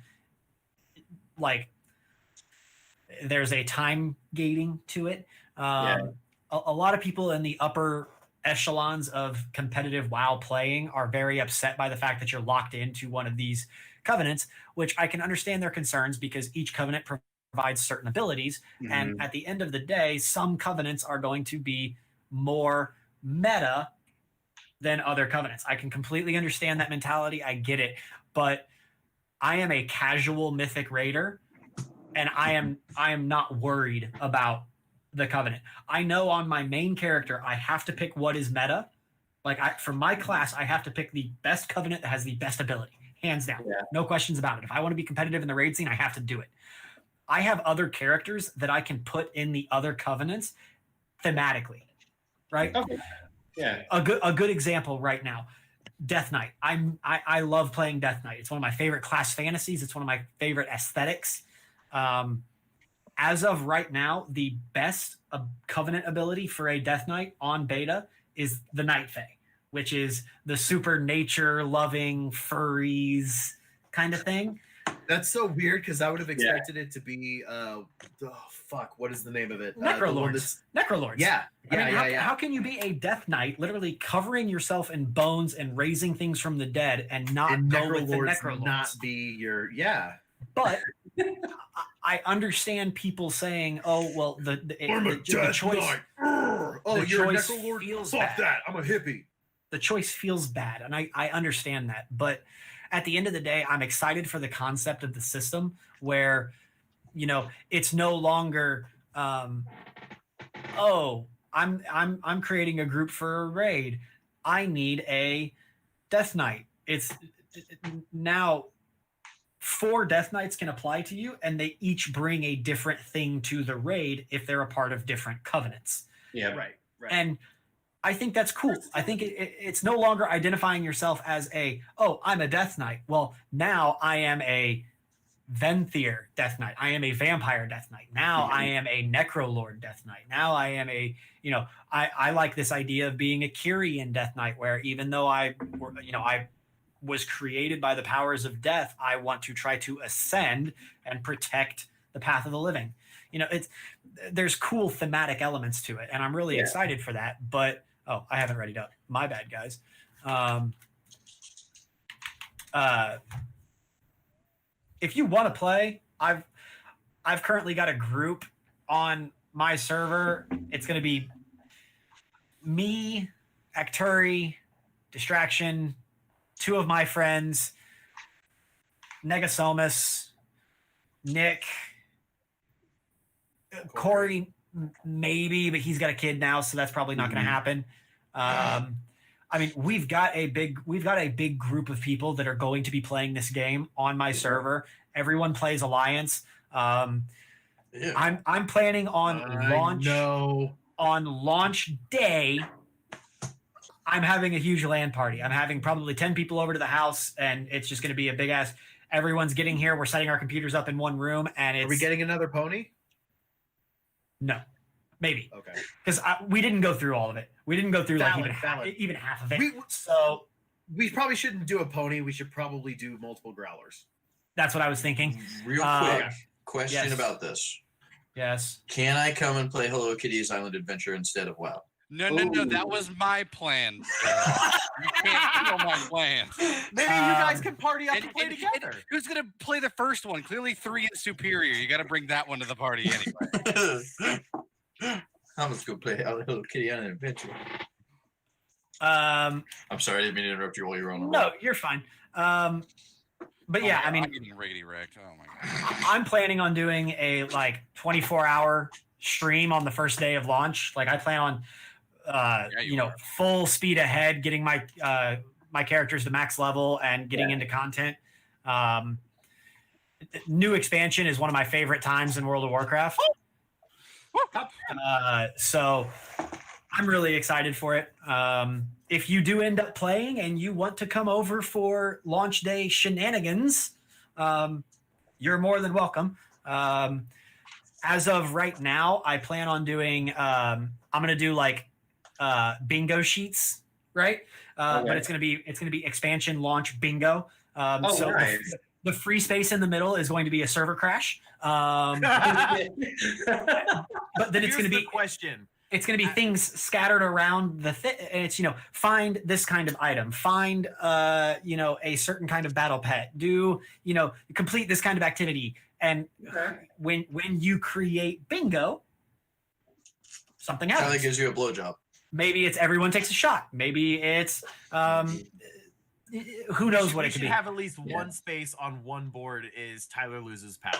there's a time gating to it. A lot of people in the upper echelons of competitive WoW playing are very upset by the fact that you're locked into one of these covenants, which I can understand their concerns because each covenant provides certain abilities. Mm-hmm. And at the end of the day, some covenants are going to be more meta than other covenants. I can completely understand that mentality. I get it. But I am a casual Mythic Raider, and I am not worried about the covenant. I know on my main character, I have to pick what is meta. For my class, I have to pick the best covenant that has the best ability. Hands down. Yeah. No questions about it. If I want to be competitive in the raid scene, I have to do it. I have other characters that I can put in the other covenants thematically, right? Okay. Yeah. A good example right now, Death Knight. I love playing Death Knight. It's one of my favorite class fantasies. It's one of my favorite aesthetics. As of right now, the best covenant ability for a Death Knight on beta is the Night Fae, which is the super nature loving furries kind of thing. That's so weird because I would have expected it to be what is the name of it? The one Necrolords. Necrolords. Yeah. How can you be a Death Knight, literally covering yourself in bones and raising things from the dead, and not And go with the Necrolords Necrolords? not be your But I understand people saying, "Oh, well, the choice." Knight. The You're a choice Necrolord. feels Fuck bad. that! I'm a hippie. The choice feels bad, and I understand that. But at the end of the day, I'm excited for the concept of the system where, it's no longer, I'm creating a group for a raid. I need a Death Knight. It's now 4 Death Knights can apply to you, and they each bring a different thing to the raid if they're a part of different covenants. Yeah. Right. And I think that's cool. I think it's no longer identifying yourself as I'm a Death Knight. Well, now I am a Venthyr Death Knight. I am a Vampire Death Knight. Now I am a Necrolord Death Knight. Now I am I like this idea of being a Kyrian Death Knight, where even though I was created by the powers of death, I want to try to ascend and protect the path of the living. There's cool thematic elements to it, and I'm really excited for that. But I haven't read it up. My bad, guys. If you want to play, I've currently got a group on my server. It's going to be me, Acturi, Distraction, 2 of my friends, Negasomus, Nick, Corey, maybe, but he's got a kid now, so that's probably not going to happen. We've got a big group of people that are going to be playing this game on my server. Everyone plays Alliance. I'm planning on launch day. I'm having a huge LAN party. I'm having probably 10 people over to the house, and it's just going to be a big ass. Everyone's getting here. We're setting our computers up in one room, and Are we getting another pony? No. maybe, Okay. because we didn't go through all of it. We didn't go through like Valid. even half of it. We- So We probably shouldn't do a pony. We should probably do multiple growlers. that's what I was thinking. Real quick question yes. about this. Yes. Can I come and play Hello Kitty's Island Adventure instead of WoW? No, that was my plan. You can't steal my plan. Maybe you guys can party up and play together. Who's gonna play the first one? Clearly, 3 is superior. You got to bring that one to the party anyway. I'm just gonna play Hello Kitty Island Adventure. Um, I'm sorry, I didn't mean to interrupt you while you were on the no, you're fine. But yeah, I mean, I'm getting riggedy wrecked. Oh my god. I'm planning on doing a like 24-hour stream on the first day of launch. Like I plan on, you are. full speed ahead, getting my my characters to max level and getting into content. New expansion is one of my favorite times in World of Warcraft. So I'm really excited for it. If you do end up playing and you want to come over for launch day shenanigans, you're more than welcome. As of right now, I plan on doing. I'm gonna do like bingo sheets, right? But it's gonna be expansion launch bingo. So nice. the free space in the middle is going to be a server crash. But then it's Here's going to the be question. it's going to be things scattered around the and it's find this kind of item, find a certain kind of battle pet, do complete this kind of activity, and when you create bingo, something Tyler happens. gives you a blowjob. Maybe it's everyone takes a shot. Maybe it's who knows what We it could should be. have at least one space on one board is Tyler loses power.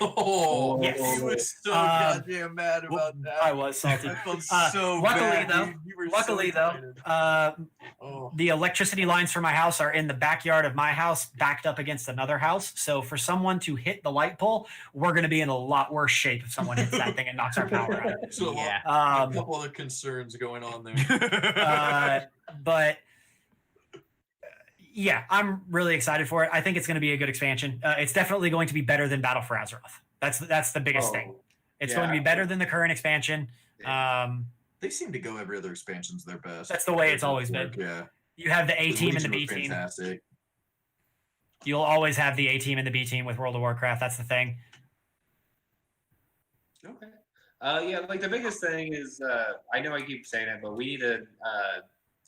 Oh, Yes. he was so goddamn mad about that. I was salty. I felt so luckily, bad. though- dude. You were so Luckily, though, excited. Oh. the electricity lines for my house are in the backyard of my house, backed up against another house. So for someone to hit the light pole, we're going to be in a lot worse shape if someone hits that thing and knocks our power out. So Yeah. a couple other concerns going on there. But yeah, I'm really excited for it. I think it's going to be a good expansion. It's definitely going to be better than Battle for Azeroth. That's the biggest thing. It's going to be better than the current expansion. They seem to go every other expansion's their best. That's the way it's always been. Yeah. You have the A The team and the Legion B was team. Fantastic. You'll always have the A team and the B team with World of Warcraft. That's the thing. Okay. Yeah, like the biggest thing is, I know I keep saying it, but we need to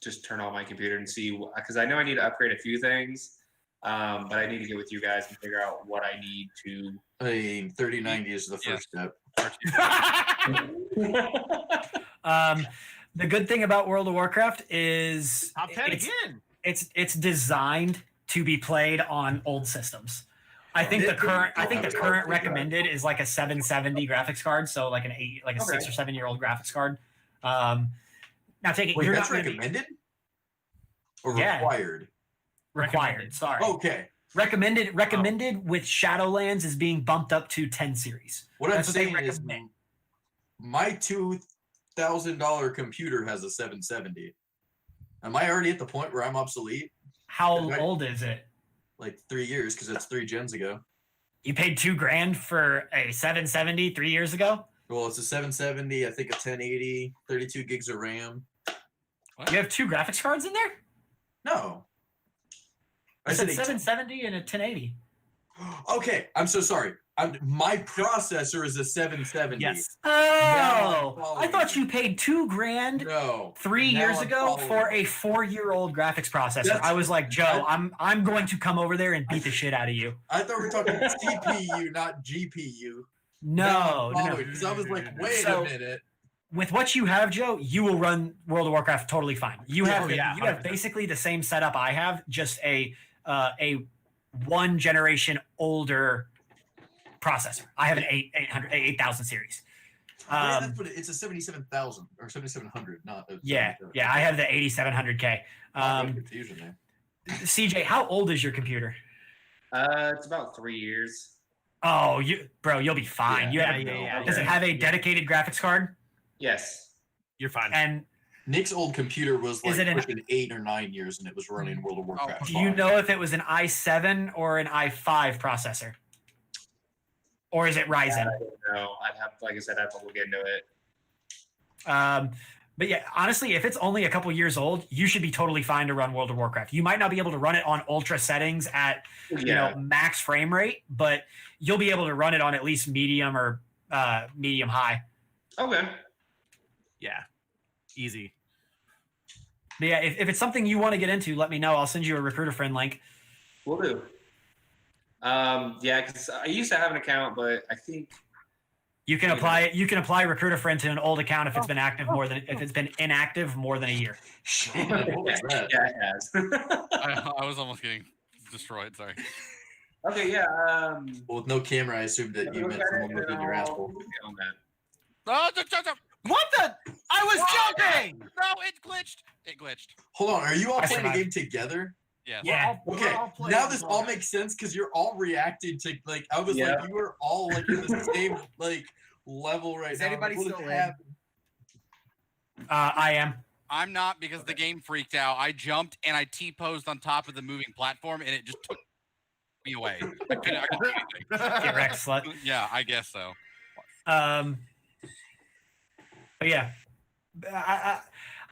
just turn on my computer and see, because I know I need to upgrade a few things, but I need to get with you guys and figure out what I need to. I mean, 3090 is the first step. The good thing about World of Warcraft is Top 10 it's, again. it's designed to be played on old systems. I think the Good current job. recommended is like a 770 graphics card, so like a 6 or 7 year old graphics card. Now take it. Wait, You're that's not gonna be recommended or Yeah. required? required. Sorry, Okay. recommended with Shadowlands is being bumped up to 10 series. What That's I'm what they saying is recommend. my $2,000 computer has a 770. Am I already at the point where I'm obsolete? How Right. old is it? Like 3 years, because that's 3 gens ago. You paid $2,000 for a 770 3 years ago. Well, it's a 770, I think a 1080, 32 gigs of RAM. You have 2 graphics cards in there. No. I said a 770 and a 1080. Okay, I'm so sorry. My processor is a 770. Yes. Oh, following I thought you. you paid $2,000 No. 3 Now years I'm ago following for you. a 4-year-old graphics processor. That's- I was like, Joe, I'm going to come over there and beat the shit out of you. I thought we were talking CPU, not GPU. No. Because I was like, wait So- a minute. With what you have, Joe, you will run World of Warcraft totally fine. You have Oh, yeah, you have 100%. basically the same setup I have, just a one generation older processor. I have an 8000 series. That's what it's a 77,000 or 7700, not a Yeah, 77. I have the 8700K. Confusion there. CJ, how old is your computer? It's about 3 years. Oh, you'll be fine. Yeah, Does it have a dedicated graphics card? Yes. You're fine. And Nick's old computer was Is like it an- pushing 8 or 9 years, and it was running World of Warcraft. do you know if it was an i7 or an i5 processor? or is it Ryzen? No, I'd have, like I said, I'd have to look into it. But yeah, honestly, if it's only a couple years old, you should be totally fine to run World of Warcraft. You might not be able to run it on ultra settings at max frame rate, but you'll be able to run it on at least medium or medium high. Okay. Yeah, easy. But yeah, if it's something you want to get into, let me know. I'll send you a recruiter friend link. We'll do. Yeah, because I used to have an account, but I think You can apply it. You can apply recruiter friend to an old account if it's been active if it's been inactive more than a year. Shit, what was that? yeah, it has. I was almost getting destroyed. Sorry. Okay, yeah. Well, with no camera, I assumed that you meant someone was in your asshole. On that. Oh, What the? I was jumping. no, it glitched. It glitched. Hold on, are you all I playing a survived. game together? Yes. Yeah. Okay, now this all makes sense because you're all reacting to like I was Yeah. like you were all like in the same like level right Is now. anybody What still in? happened? I am. I'm not because the game freaked out. I jumped and I T-posed on top of the moving platform and it just took me away. I couldn't do anything. Get wrecked, slut. Yeah, I guess so. But yeah,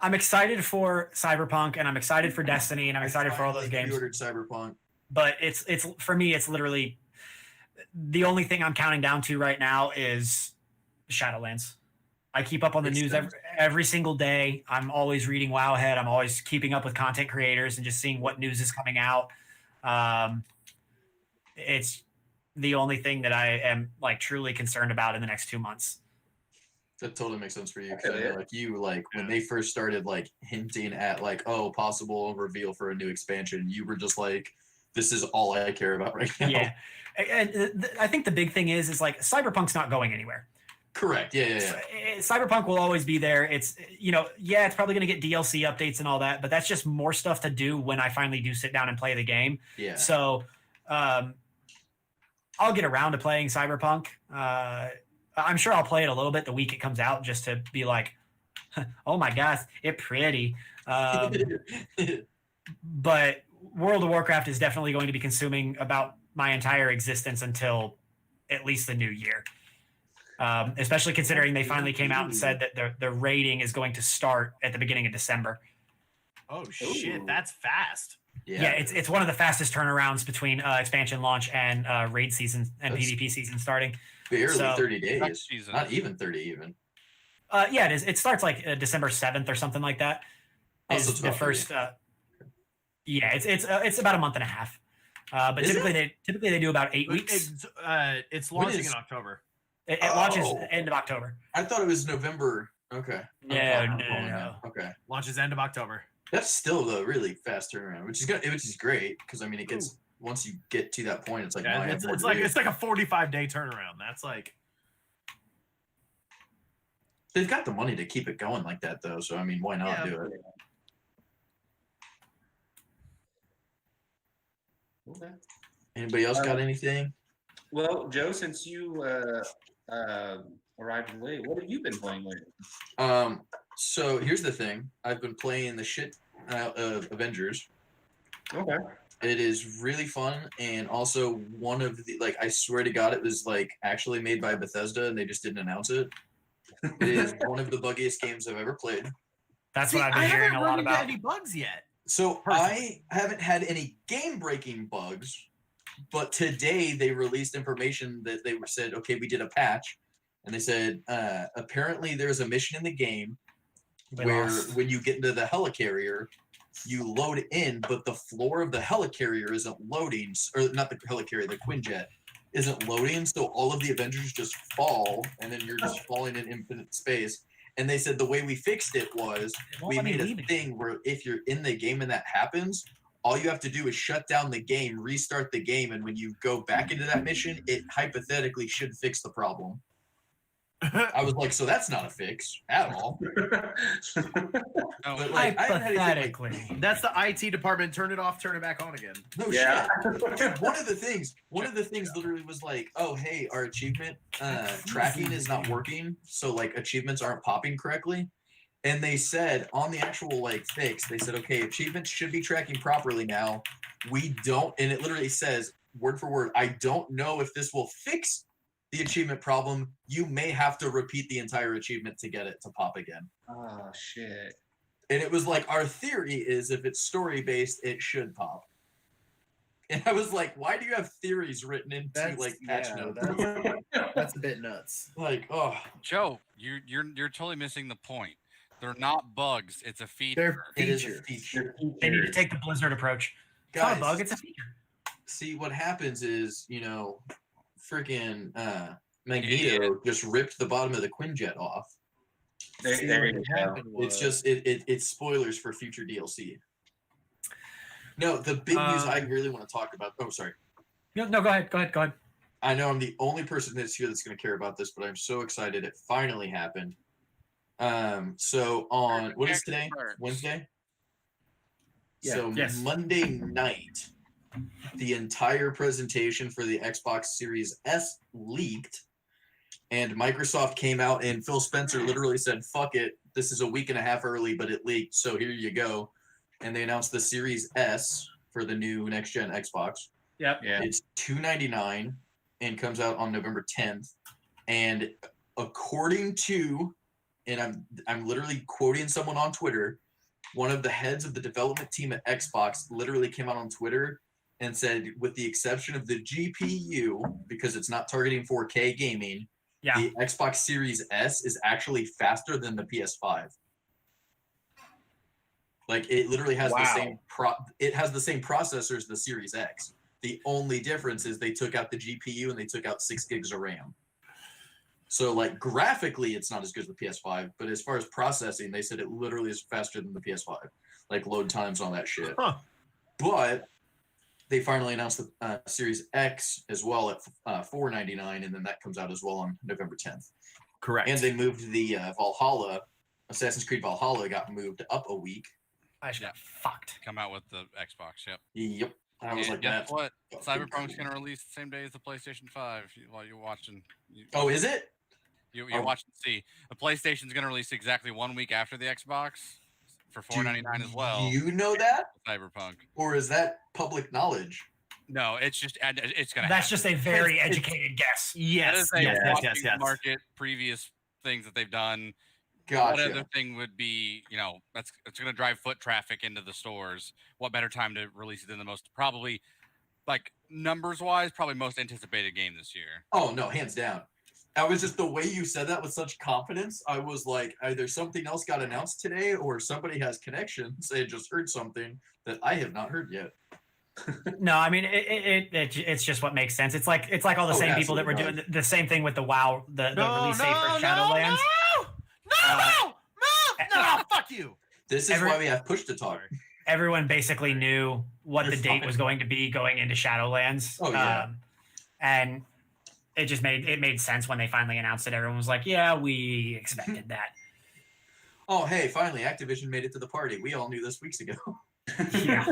I'm excited for Cyberpunk and I'm excited for Destiny and I'm excited for all those games. Ordered Cyberpunk. But it's for me, it's literally the only thing I'm counting down to right now is Shadowlands. I keep up on the news every single day. I'm always reading Wowhead. I'm always keeping up with content creators and just seeing what news is coming out. It's the only thing that I am like truly concerned about in the next 2 months. That totally makes sense for you. 'Cause I Yeah. know, like you, like when they first started like hinting at like, oh, possible reveal for a new expansion, you were just like, this is all I care about right now. Yeah. And I think the big thing is like Cyberpunk's not going anywhere. Correct. Yeah. Cyberpunk will always be there. It's, it's probably going to get DLC updates and all that, but that's just more stuff to do when I finally do sit down and play the game. Yeah. So I'll get around to playing Cyberpunk. I'm sure I'll play it a little bit the week it comes out just to be like, oh my gosh, it's pretty. But World of Warcraft is definitely going to be consuming about my entire existence until at least the new year. Especially considering they finally came out and said that the rating is going to start at the beginning of December. Oh shit, Ooh. that's fast. Yeah, it's one of the fastest turnarounds between expansion launch and raid season and That's- PvP season starting. barely so- 30 days. Jesus. Not even 30 even. Yeah, it is. It starts like December 7th or something like that. Oh, Is so it's the about first. Yeah, it's about a month and a half. But Is typically they do about 8 weeks. It's When launching is- in October. It launches Oh. end of October. I thought it was November. Okay. No. Okay. Launches end of October. That's still a really fast turnaround, which is great because I mean it gets once you get to that point, it's like Yeah, now I have it's more to like do. it's like a 45-day turnaround. That's like They've got the money to keep it going like that though, so I mean why not Yeah. do it? Okay. Anybody else got anything? Well, Joe, since you arrived late, what have you been playing lately? So here's the thing. I've been playing the shit out of Avengers. Okay. It is really fun, and also one of the I swear to God, it was like actually made by Bethesda, and they just didn't announce it. It is one of the buggiest games I've ever played. That's See, what I've I been hearing haven't a lot run into about. any bugs yet. So Personally. I haven't had any game-breaking bugs, but today they released information that they said, okay, we did a patch, and they said apparently there's a mission in the game We where lost. when you get into the helicarrier, you load in, but the floor of the helicarrier isn't loading, or not the helicarrier, the Quinjet isn't loading, so all of the Avengers just fall, and then you're just falling in infinite space. And they said the way we fixed it was It won't we let me made a leave it. thing where if you're in the game and that happens, all you have to do is shut down the game, restart the game, and when you go back into that mission, it hypothetically should fix the problem. I was like, so that's not a fix at all. No, But, like, I haven't had anything, like, Hypothetically. That's the IT department. Turn it off. Turn it back on again. No Yeah. shit. Dude, one of the things literally was like, oh hey, our achievement tracking is not working, so like achievements aren't popping correctly. And they said on the actual fix, they said, okay, achievements should be tracking properly now. We don't, and it literally says word for word, I don't know if this will fix the achievement problem, you may have to repeat the entire achievement to get it to pop again. Oh shit. And it was like, our theory is if it's story based, it should pop. And I was like, why do you have theories written into patch notes? That's a bit nuts. Like, oh, Joe, you're totally missing the point. They're not bugs. It's a feature. They're it is a features. feature. They need to take the Blizzard approach. It's not a Guys, bug, it's a feature. see what happens is, freaking Magneto just ripped the bottom of the Quinjet off. See, There what you go. happened It's was- just it's spoilers for future DLC. No, the big news I really want to talk about. Oh, sorry. No, go ahead. I know I'm the only person that's here that's going to care about this, but I'm so excited it finally happened. So on what is today? Wednesday. Yeah. So Yes. Monday night, the entire presentation for the Xbox Series S leaked, and Microsoft came out and Phil Spencer literally said, "Fuck it, this is a week and a half early, but it leaked, so here you go." And they announced the Series S for the new next gen Xbox. Yep. Yeah. It's $299 and comes out on November 10th. And according to, and I'm literally quoting someone on Twitter, one of the heads of the development team at Xbox literally came out on Twitter and said, with the exception of the GPU, because it's not targeting 4K gaming, Yeah. the Xbox Series S is actually faster than the PS5. Like it literally has the same it has the same processor as the Series X. The only difference is they took out the GPU and they took out 6 gigs of RAM. So like graphically, it's not as good as the PS5, but as far as processing, they said it literally is faster than the PS5, like load times on that shit. Huh. But they finally announced the Series X as well at $499, and then that comes out as well on November 10th. Correct. And they moved the Valhalla, Assassin's Creed Valhalla got moved up a week. I should Yeah. have fucked. Come out with the Xbox. Yep. Yep. I was And like, guess that's what? fucking Cyberpunk's cool. gonna release the same day as the PlayStation 5 while you're watching. Oh, is it? You're Oh. watching. See, the PlayStation's gonna release exactly 1 week after the Xbox for $499 as well. Do you know that? Cyberpunk. Or is that public knowledge? No, it's just it's gonna. That's happen. just a very It's- educated guess. That yes, is a yes, yes, watching yes, the yes. market previous things that they've done. Gotcha. What other thing would be, it's going to drive foot traffic into the stores. What better time to release it than the most, probably, like, numbers-wise, probably most anticipated game this year. Oh no, hands down. I was just the way you said that with such confidence. I was like, either something else got announced today, or somebody has connections. They just heard something that I have not heard yet. No, I mean it's just what makes sense. It's like all the Oh, same people that were absolutely doing the same thing with the WoW, the release date for Shadowlands. No, fuck you. This is Every- why we have push to talk. Everyone basically knew what You're the date fine. was going to be going into Shadowlands. Oh, yeah. And it just made sense when they finally announced it. Everyone was like, "Yeah, we expected that." Oh hey, finally, Activision made it to the party. We all knew this weeks ago. Yeah.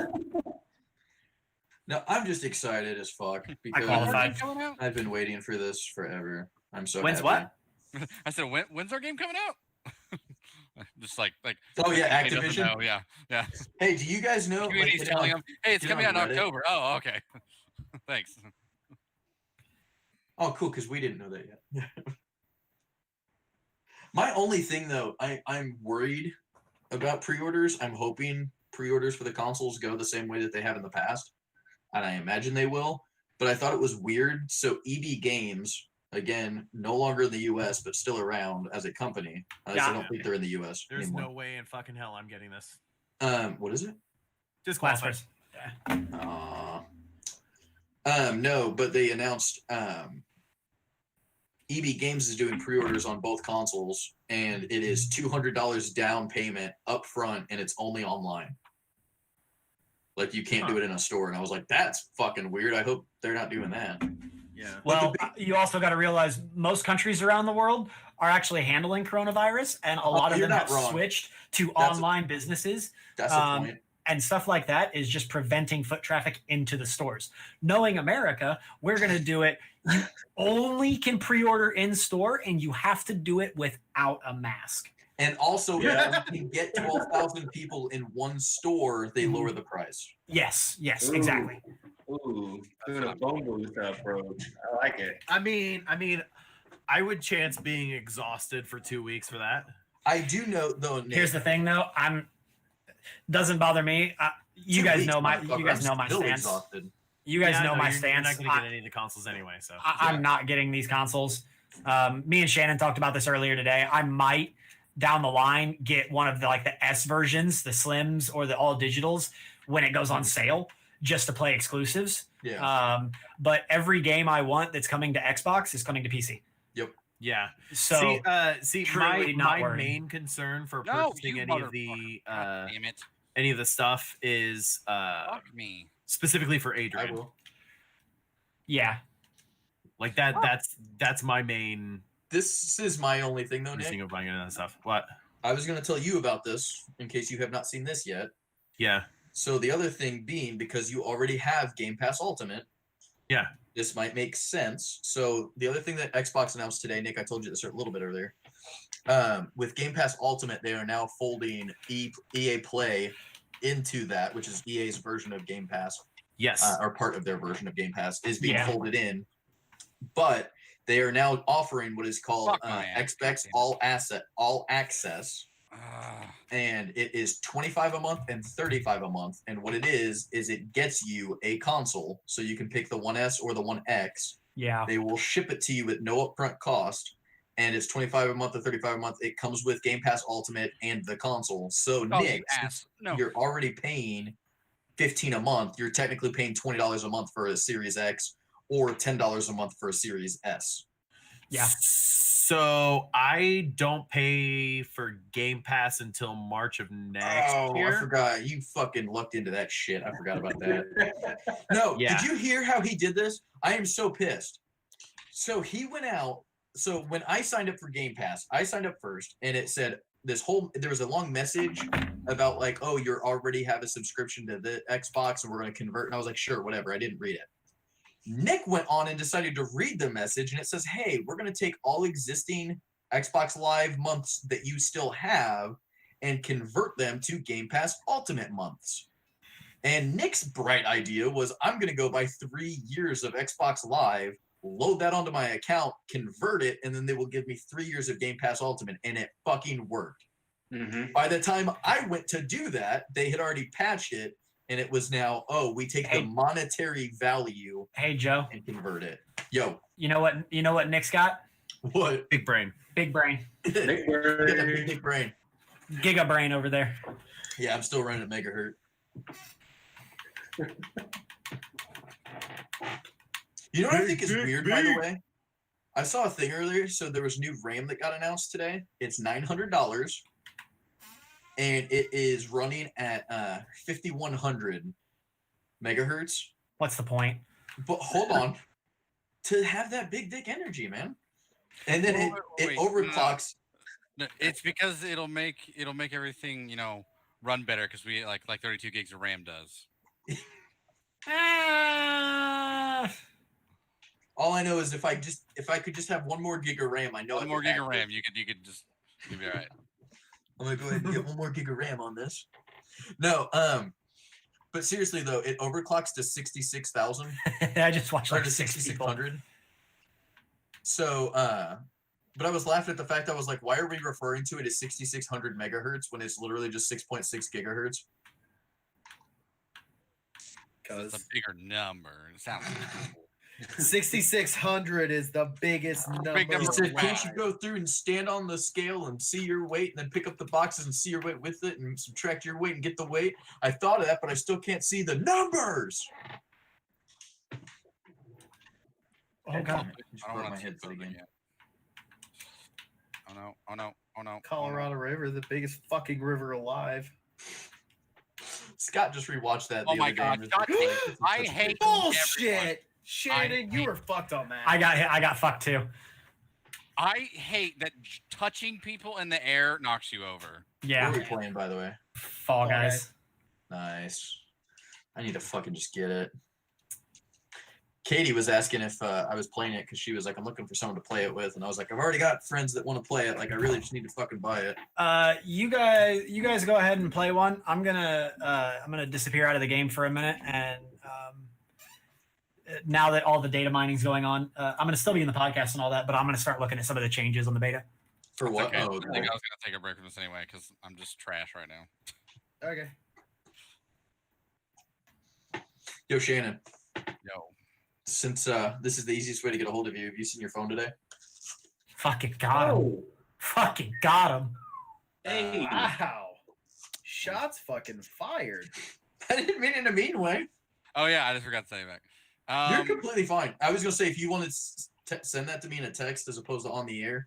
No, I'm just excited as fuck because qualified. Coming out? I've been waiting for this forever. I'm so When's happy. what? I said, when's our game coming out? Just like Oh yeah, he doesn't Activision. know, yeah. Hey, do you guys know? Community's like, telling them, hey, it's get coming out on in Reddit. October. Oh, okay. Thanks. Oh, cool, because we didn't know that yet. My only thing though, I'm worried about pre-orders. I'm hoping pre-orders for the consoles go the same way that they have in the past, and I imagine they will. But I thought it was weird. So EB Games, again, no longer in the U.S. but still around as a company. I Yeah. don't think they're in the U.S. There's anymore. no way in fucking hell I'm getting this. What is it? Disqualified. Blasphemous. No, but they announced EB Games is doing pre-orders on both consoles, and it is $200 down payment up front, and it's only online. Like you can't do it in a store, and I was like, "That's fucking weird." I hope they're not doing that. Yeah. Well, you also got to realize most countries around the world are actually handling coronavirus, and a lot of you're them not have wrong. switched to That's- online businesses. That's the Um, point. And stuff like that is just preventing foot traffic into the stores. Knowing America, we're going to do it. You only can pre-order in store, and you have to do it without a mask. And also, Yeah. if you can get 12,000 people in one store, they lower the price. Yes, Ooh. exactly. Ooh, doing a phone booth approach. I like it. I mean, I would chance being exhausted for 2 weeks for that. I do know though. Nick, Here's the thing, though. Doesn't bother me. You 2 guys weeks, know my motherfucker, I'm still stance. exhausted. You guys Yeah, I know my you're stance. not going to get any of the consoles anyway. So I'm not getting these consoles. Me and Shannon talked about this earlier today. I might down the line get one of the S versions, the slims or the all digitals when it goes on sale, just to play exclusives. Yeah. But every game I want that's coming to Xbox is coming to PC. yeah. So See, truly not my worried. main concern for No, purchasing you damn it. any of the stuff is Fuck me. specifically for I Adrian. will. yeah, Like that's my main This is my only thing though, reasoning Nick. of buying that stuff. What? I was going to tell you about this in case you have not seen this yet. Yeah. So the other thing being, because you already have Game Pass Ultimate, Yeah. this might make sense. So the other thing that Xbox announced today, Nick, I told you this a little bit earlier. With Game Pass Ultimate, they are now folding EA Play into that, which is EA's version of Game Pass, Yes. or part of their version of Game Pass, is being Yeah. folded in. But they are now offering what is called Fuck my ass. Xbox All Access. And it is $25 a month and $35 a month. And what it is it gets you a console, so you can pick the 1S or the 1X. yeah. They will ship it to you at no upfront cost, and it's $25 a month or $35 a month. It comes with Game Pass Ultimate and the console. So Oh, Nick, you ass. No. you're already paying $15 a month. You're technically paying $20 a month for a Series X or $10 a month for a Series S. Yeah. So I don't pay for Game Pass until March of next I year. forgot. You fucking looked into that shit. I forgot about that. No, Yeah. did you hear how he did this? I am so pissed. So he went out. So when I signed up for Game Pass, I signed up first, and it said there was a long message about oh, you already have a subscription to the Xbox, and we're going to convert. And I was like, sure, whatever. I didn't read it. Nick went on and decided to read the message, and it says, hey, we're going to take all existing Xbox Live months that you still have and convert them to Game Pass Ultimate months. And Nick's bright idea was, I'm going to go buy 3 years of Xbox Live, load that onto my account, convert it, and then they will give me 3 years of Game Pass Ultimate. And it fucking worked. Mm-hmm. By the time I went to do that, they had already patched it, and it was now, oh, we take the Hey. monetary value Hey Joe, and convert it. Yo, you know what Nick's got? what? Big brain. Big brain, Big Get that Bird. big dick brain. Giga brain over there. Yeah, I'm still running at megahertz. You know what I think is weird, by the way? I saw a thing earlier. So there was new RAM that got announced today. It's $900, and it is running at 5100 megahertz. What's the point? But hold on, to have that big dick energy, man, and then it Wait, overclocks. No, it's because it'll make everything run better because we like 32 gigs of RAM does. All I know is if I could just have one more gig of RAM, I know One I more could gig hack of it. RAM, you could just you'll be all right. I'm gonna go ahead and get one more gig of RAM on this. No, but seriously though, it overclocks to 66,000 I just watched or like to 6 people. 6,600. So, but I was laughing at the fact I was like, why are we referring to it as 6,600 megahertz when it's literally just 6.6 gigahertz? It's a bigger number. It sounds 6,600 is the biggest number. Big number He said, Wow. can't you go through and stand on the scale and see your weight and then pick up the boxes and see your weight with it and subtract your weight and get the weight? I thought of that, but I still can't see the numbers. Oh god. Just I don't broke want my to headset again. Oh no! Oh no! Oh no! Colorado River, the biggest fucking river alive. Scott just rewatched that. The Oh my other day God, and was Scott, like, I "This is hate such a bitch." Bullshit! Shannon, you hate- were fucked on that. I got fucked too. I hate that touching people in the air knocks you over. Yeah. What are we playing, by the way? Fall Guys. Nice. I need to fucking just get it. Katie was asking if I was playing it because she was like, I'm looking for someone to play it with. And I was like, I've already got friends that want to play it. Like, I really just need to fucking buy it. You guys go ahead and play one. I'm gonna disappear out of the game for a minute and now that all the data mining's going on, I'm going to still be in the podcast and all that, but I'm going to start looking at some of the changes on the beta. For what? Okay. Oh, I think I okay. was gonna take a break from this anyway because I'm just trash right now. Okay. Yo, Shannon. Yo, Since this is the easiest way to get a hold of you, have you seen your phone today? Fucking got him. Oh, Fucking got him. hey. Wow. Shots fucking fired. I didn't mean it in a mean way. oh yeah, I just forgot to say that. You're completely fine. I was gonna say if you want to send that to me in a text as opposed to on the air.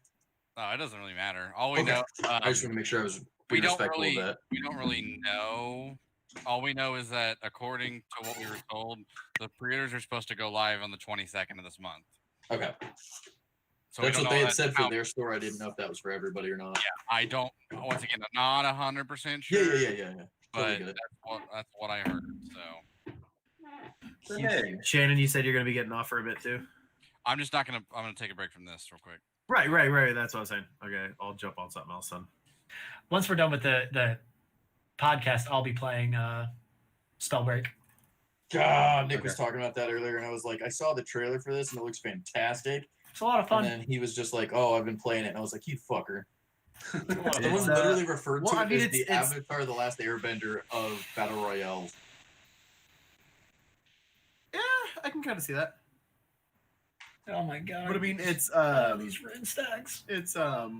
No, it doesn't really matter. All we Okay. know, I just want to make sure I was we being don't respectful really, of that. we don't really know. All we know is that according to what we were told, the pre-orders are supposed to go live on the 22nd of this month. Okay. So we That's don't what know they had that- said for how- their store. I didn't know if that was for everybody or not. I don't. Once again, I'm not 100% Yeah, sure. yeah. Totally But get it. that's what I heard. So Hey. Shannon, you said you're gonna be getting off for a bit too. I'm just not gonna. I'm gonna take a break from this real quick. Right. That's what I was saying. Okay, I'll jump on something else then. Once we're done with the podcast, I'll be playing Spellbreak. God, Nick was Okay. talking about that earlier, and I was like, I saw the trailer for this, and it looks fantastic. It's a lot of fun. And then he was just like, "Oh, I've been playing it," and I was like, "You fucker!" Someone It's, literally referred well, to I it mean, as it's- the it's- Avatar: The Last Airbender of battle royales. Yeah, I can kind of see that. Oh my god! But I mean, it's these red stacks. it's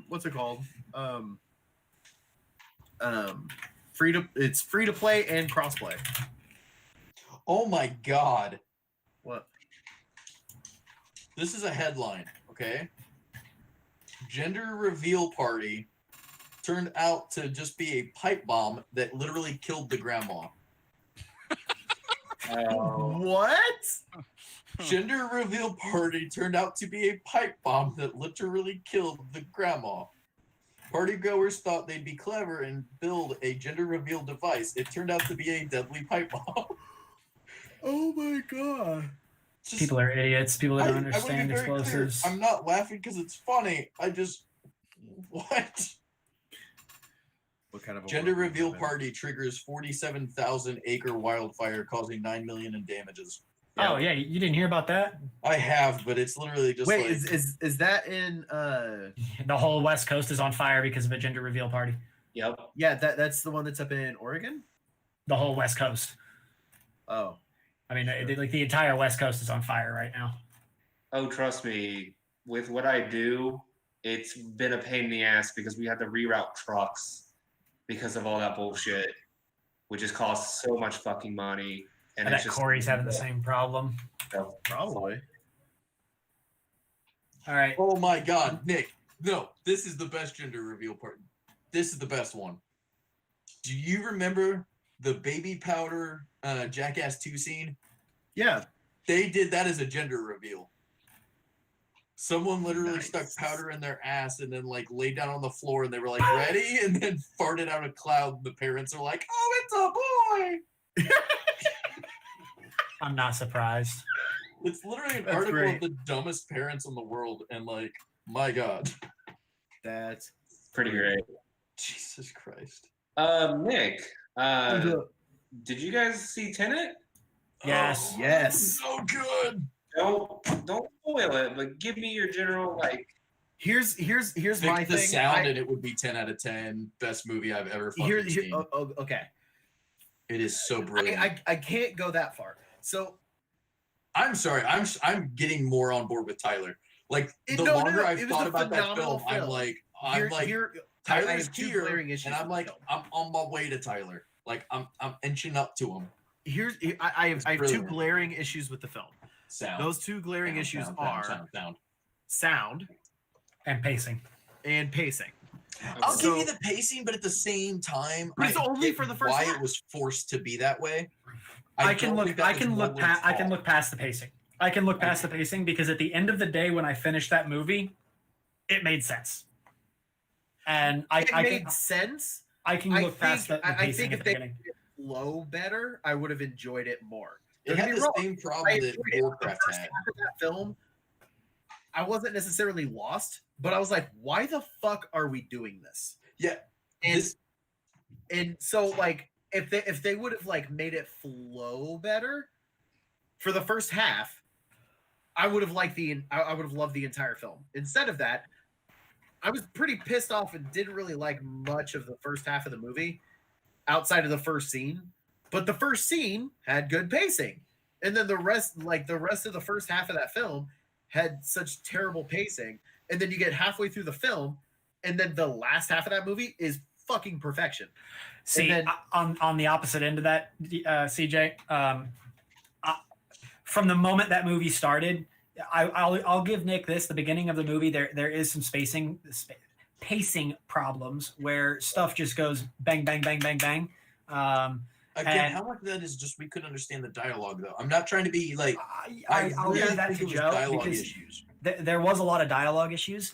what's it called? It's free to play and crossplay. Oh my God! What? This is a headline, okay? Gender reveal party turned out to just be a pipe bomb that literally killed the grandma. Oh, What? Gender reveal party turned out to be a pipe bomb that literally killed the grandma. Party goers thought they'd be clever and build a gender reveal device. It turned out to be a deadly pipe bomb. Oh my god! People are idiots. People that don't I wanna be understand very clear, explosives. I'm not laughing because it's funny. I just what? What kind of a Gender world reveal we live in? party triggers 47,000 acre wildfire causing 9 million in damages. Oh yeah, you didn't hear about that? I have, but it's literally just Wait, like is that in The whole West Coast is on fire because of a gender reveal party. yep. yeah, that's the one that's up in Oregon? The whole West Coast. Oh. I mean, Sure. like the entire West Coast is on fire right now. Oh, trust me. With what I do, it's been a pain in the ass because we had to reroute trucks because of all that bullshit, which has cost so much fucking money. And I it's bet just Corey's having the same problem. Probably. All right. oh my god, Nick. No, this is the best gender reveal party. This is the best one. Do you remember the baby powder Jackass 2 scene? Yeah. They did that as a gender reveal. Someone literally Nice. stuck powder in their ass and then like laid down on the floor and they were like ready and then farted out a cloud. The parents are like, "Oh, it's a boy." I'm not surprised. It's literally an That's article great. of the dumbest parents in the world and like, my god. That's pretty great. Jesus Christ. Nick, did you guys see Tenet? Yes. Yes. So good. Don't spoil it, but give me your general like. Here's my Pick the thing. sound and it would be 10 out of 10. Best movie I've ever fucking seen. Okay. It is so brilliant. I can't go that far. So I'm sorry. I'm getting more on board with Tyler. Like the No, no, longer no, I've it was thought a about that phenomenal film, I'm film. like I Tyler's have two here, glaring issues and I'm with like the film. I'm on my way to Tyler. Like I'm inching up to him. I have two brilliant. glaring issues with the film. Sound. Those two glaring Sound, issues sound, are sound. sound And pacing. and pacing. I'll So- give you the pacing, but at the same time, But it's I only get for the first why half. it was forced to be that way. I can don't look. think that I was can look Nolan's past. I can fault. look past the pacing. I can look past the pacing because at the end of the day, when I finished that movie, it made sense. And I It can made sense. I can I look past think- the I pacing think at if the they beginning. Flow better, I would have enjoyed it more. It Don't had get me the wrong, same I problem that enjoyed it. The Warcraft first had. half of that film, I wasn't necessarily lost, but I was like, why the fuck are we doing this? Yeah, And this and so like if they would have like made it flow better for the first half, I would have liked I would have loved the entire film. Instead of that, I was pretty pissed off and didn't really like much of the first half of the movie outside of the first scene. But the first scene had good pacing. And then the rest of the first half of that film had such terrible pacing. And then you get halfway through the film, and then the last half of that movie is fucking perfection. See, then- on the opposite end of that, CJ, from the moment that movie started, I'll give Nick this. The beginning of the movie, there is some pacing problems where stuff just goes bang, bang, bang, bang, bang. Again, And- how much of that is just we couldn't understand the dialogue though? I'm not trying to be like. I'll really give that think to it was Joe dialogue because issues. there was a lot of dialogue issues.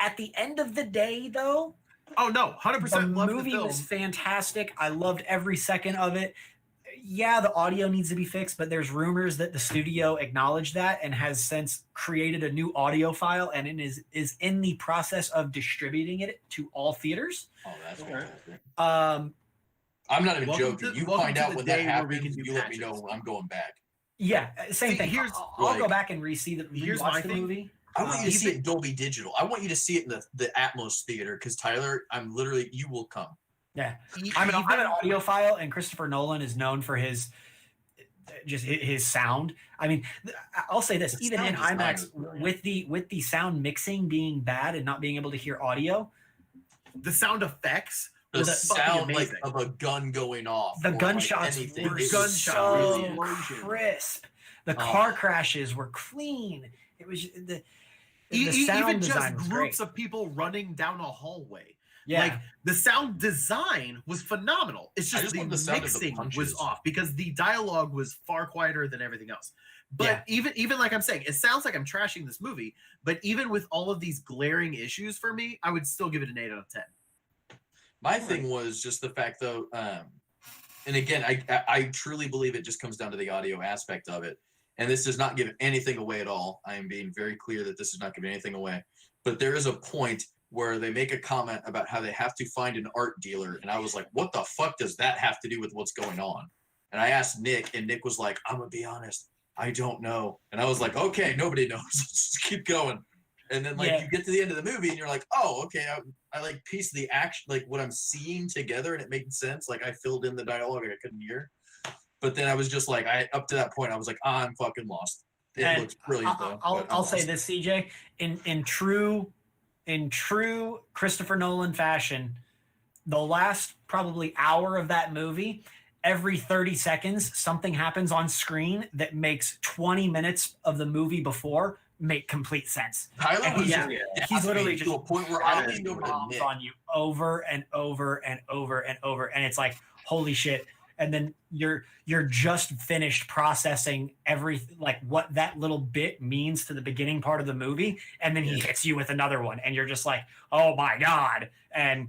At the end of the day, though, Oh no, the 100% love the movie film. was fantastic. I loved every second of it. Yeah, the audio needs to be fixed, but there's rumors that the studio acknowledged that and has since created a new audio file and it is in the process of distributing it to all theaters. Oh, that's Okay. fantastic. I'm not even Welcome joking. to- You welcome find to out the when that day where we happens. can do You let me patches. know. I'm going back. Yeah, same See, thing. here's- I'll go like- back and re-see the here's rewatch my the thing. movie. I want you to see it even- in Dolby Digital. I want you to see it in the Atmos theater because Tyler, you will come. Yeah, E- I'm an even- audiophile, and Christopher Nolan is known for his sound. I mean, I'll say this: The even in sound design IMAX, is brilliant. with the sound mixing being bad and not being able to hear audio, the sound effects The was fucking sound like amazing. of a gun going off. the or, like, gunshots anything. were It was Gunshot so brilliant. crisp. The Oh. car crashes were clean. It was the sound Even design just was groups great. of people running down a hallway. Yeah, Like the sound design was phenomenal. It's I just just the love the sound of the mixing was punches. off because the dialogue was far quieter than everything else. But even like I'm saying, it sounds like I'm trashing this movie. But even with all of these glaring issues for me, I would still give it an 8 out of 10. My thing was just the fact though, and again, I truly believe it just comes down to the audio aspect of it. And this does not give anything away at all. I am being very clear that this is not giving anything away. But there is a point where they make a comment about how they have to find an art dealer. And I was like, what the fuck does that have to do with what's going on? And I asked Nick, and Nick was like, I'm going to be honest, I don't know. And I was like, okay, nobody knows. Just keep going. And then like Yeah. you get to the end of the movie and you're like, oh, okay, I like pieced the action, like what I'm seeing together, and it made sense. Like I filled in the dialogue I couldn't hear. But then I was just like, up to that point, I was like, I'm fucking lost. It And looks brilliant though. I'll but I'm say lost. this, CJ, in true Christopher Nolan fashion, the last probably hour of that movie, every 30 seconds, something happens on screen that makes 20 minutes of the movie before make complete sense. Tyler and was yeah, just he's gasping literally to just a point where I leaned over to bombs Nick. on you over and over and over and over, and it's like, holy shit. And then you're just finished processing everything, like what that little bit means to the beginning part of the movie, and then he hits you with another one, and you're just like, oh my god. And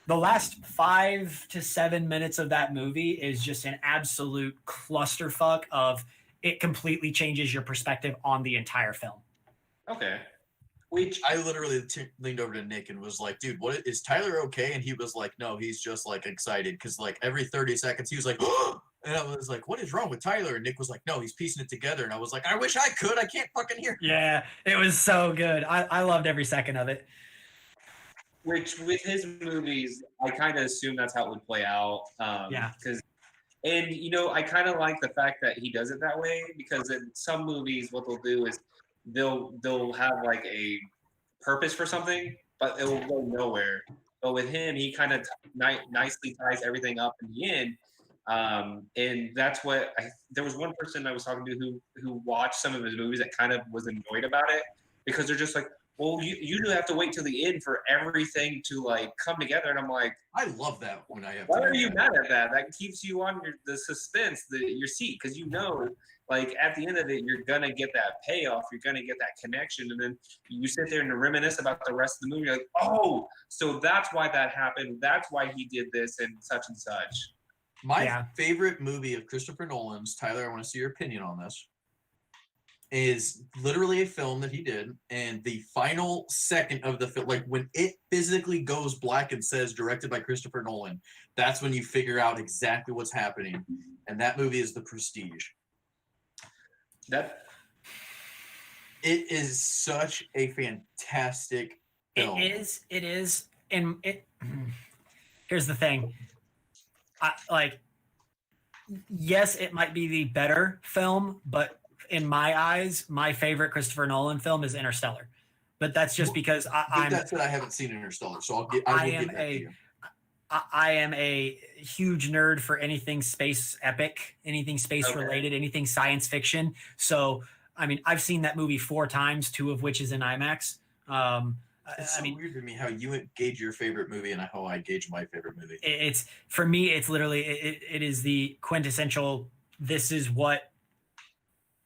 the last 5 to 7 minutes of that movie is just an absolute clusterfuck of it completely changes your perspective on the entire film. Okay. Which I literally leaned over to Nick and was like, dude, what is Tyler okay? And he was like, no, he's just like excited because like every 30 seconds he was like, oh! And I was like, what is wrong with Tyler? And Nick was like, no, he's piecing it together. And I was like, I wish I could. I can't fucking hear. Yeah, it was so good. I loved every second of it. which with his movies, I kind of assume that's how it would play out. Yeah. Because, and you know, I kind of like the fact that he does it that way because in some movies, what they'll do is they'll have like a purpose for something, but it will go nowhere. But with him, he kind of nicely ties everything up in the end. And that's what there was one person I was talking to who watched some of his movies that kind of was annoyed about it because they're just like, well, you do have to wait till the end for everything to like come together. And I'm like, I love that when I have. why to are do you that. mad at that? That keeps you on the suspense, your seat, because you know, like at the end of it, you're gonna get that payoff, you're gonna get that connection, and then you sit there and reminisce about the rest of the movie. You're like, oh, so that's why that happened. That's why he did this and such. My Yeah. favorite movie of Christopher Nolan's, Tyler, I want to see your opinion on this, is literally a film that he did. And the final second of the film, like when it physically goes black and says directed by Christopher Nolan, that's when you figure out exactly what's happening. And that movie is The Prestige. That It is such a fantastic film. It is, and it. Here's the thing. Yes, it might be the better film, but in my eyes, my favorite Christopher Nolan film is Interstellar. But that's just because I'm. That's what I haven't seen Interstellar, so I will get that to you. I am a huge nerd for anything space epic, anything space related, anything science fiction. So, I mean, I've seen that movie 4 times, 2 of which is in IMAX. It's so weird to me how you gauge your favorite movie and how I gauge my favorite movie. It's for me, it's literally it is the quintessential. This is what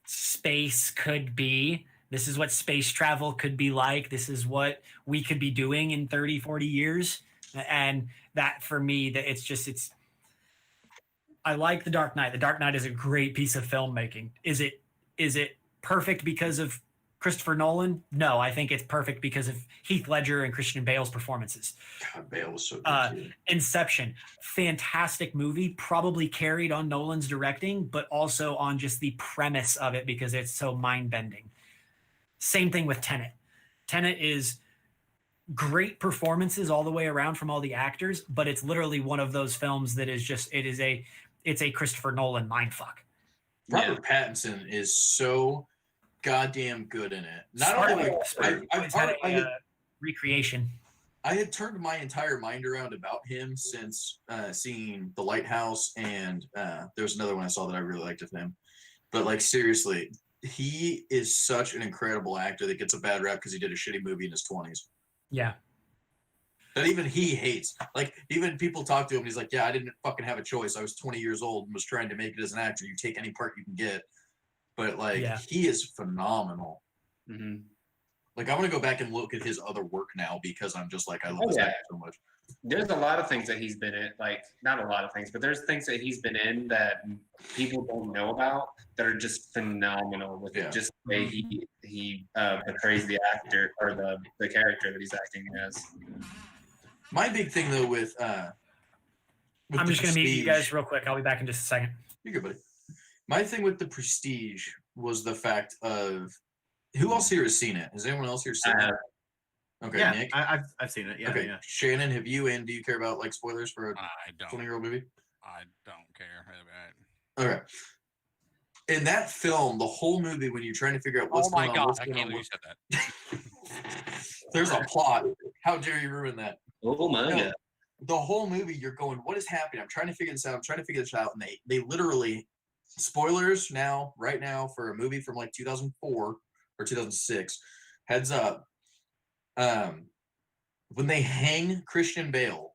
space could be. This is what space travel could be like. This is what we could be doing in 30, 40 years. And that for me, that it's I like The Dark Knight. The Dark Knight is a great piece of filmmaking. Is it perfect because of Christopher Nolan? No, I think it's perfect because of Heath Ledger and Christian Bale's performances. God, Bale was so good too. Inception, fantastic movie, probably carried on Nolan's directing, but also on just the premise of it because it's so mind-bending. Same thing with Tenet. Tenet is great performances all the way around from all the actors, but it's literally one of those films that is just it's a Christopher Nolan mindfuck. Robert Pattinson is so goddamn good in it. Not only recreation. I had turned my entire mind around about him since seeing The Lighthouse, and there's another one I saw that I really liked of him. But like seriously, he is such an incredible actor that gets a bad rap because he did a shitty movie in his 20s. Yeah. That even he hates. Like, even people talk to him, and he's like, yeah, I didn't fucking have a choice. I was 20 years old and was trying to make it as an actor. You take any part you can get. But, like, he is phenomenal. Mm-hmm. Like, I'm going to go back and look at his other work now because I'm just like, I love this actor so much. There's a lot of things that he's been in, like, not a lot of things, but there's things that he's been in that people don't know about that are just phenomenal with just the way he portrays the actor or the character that he's acting as. My big thing, though, with I'm just going to mute you guys real quick. I'll be back in just a second. You're good, buddy. My thing with The Prestige was the fact of who else here has seen it? Has anyone else here seen it? Okay, yeah, Nick. I've seen it. Yeah. Okay, Yeah. Shannon, have you? And do you care about like spoilers for a I don't. 20-year-old movie? I don't care. Okay. In that film, the whole movie, when you're trying to figure out what's going on, what's I going can't on, believe you said that. there's a plot. How dare you ruin that? Oh my god! The whole movie, you're going, what is happening? I'm trying to figure this out. And they literally, spoilers now, right now, for a movie from like 2004 or 2006. Heads up. When they hang Christian Bale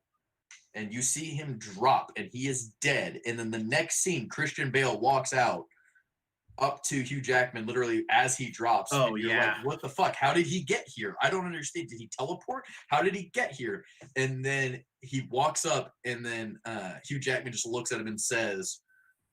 and you see him drop and he is dead, and then the next scene, Christian Bale walks out up to Hugh Jackman literally as he drops. Oh, and you're yeah. like, what the fuck? How did he get here? I don't understand. Did he teleport? How did he get here? And then he walks up, and then Hugh Jackman just looks at him and says,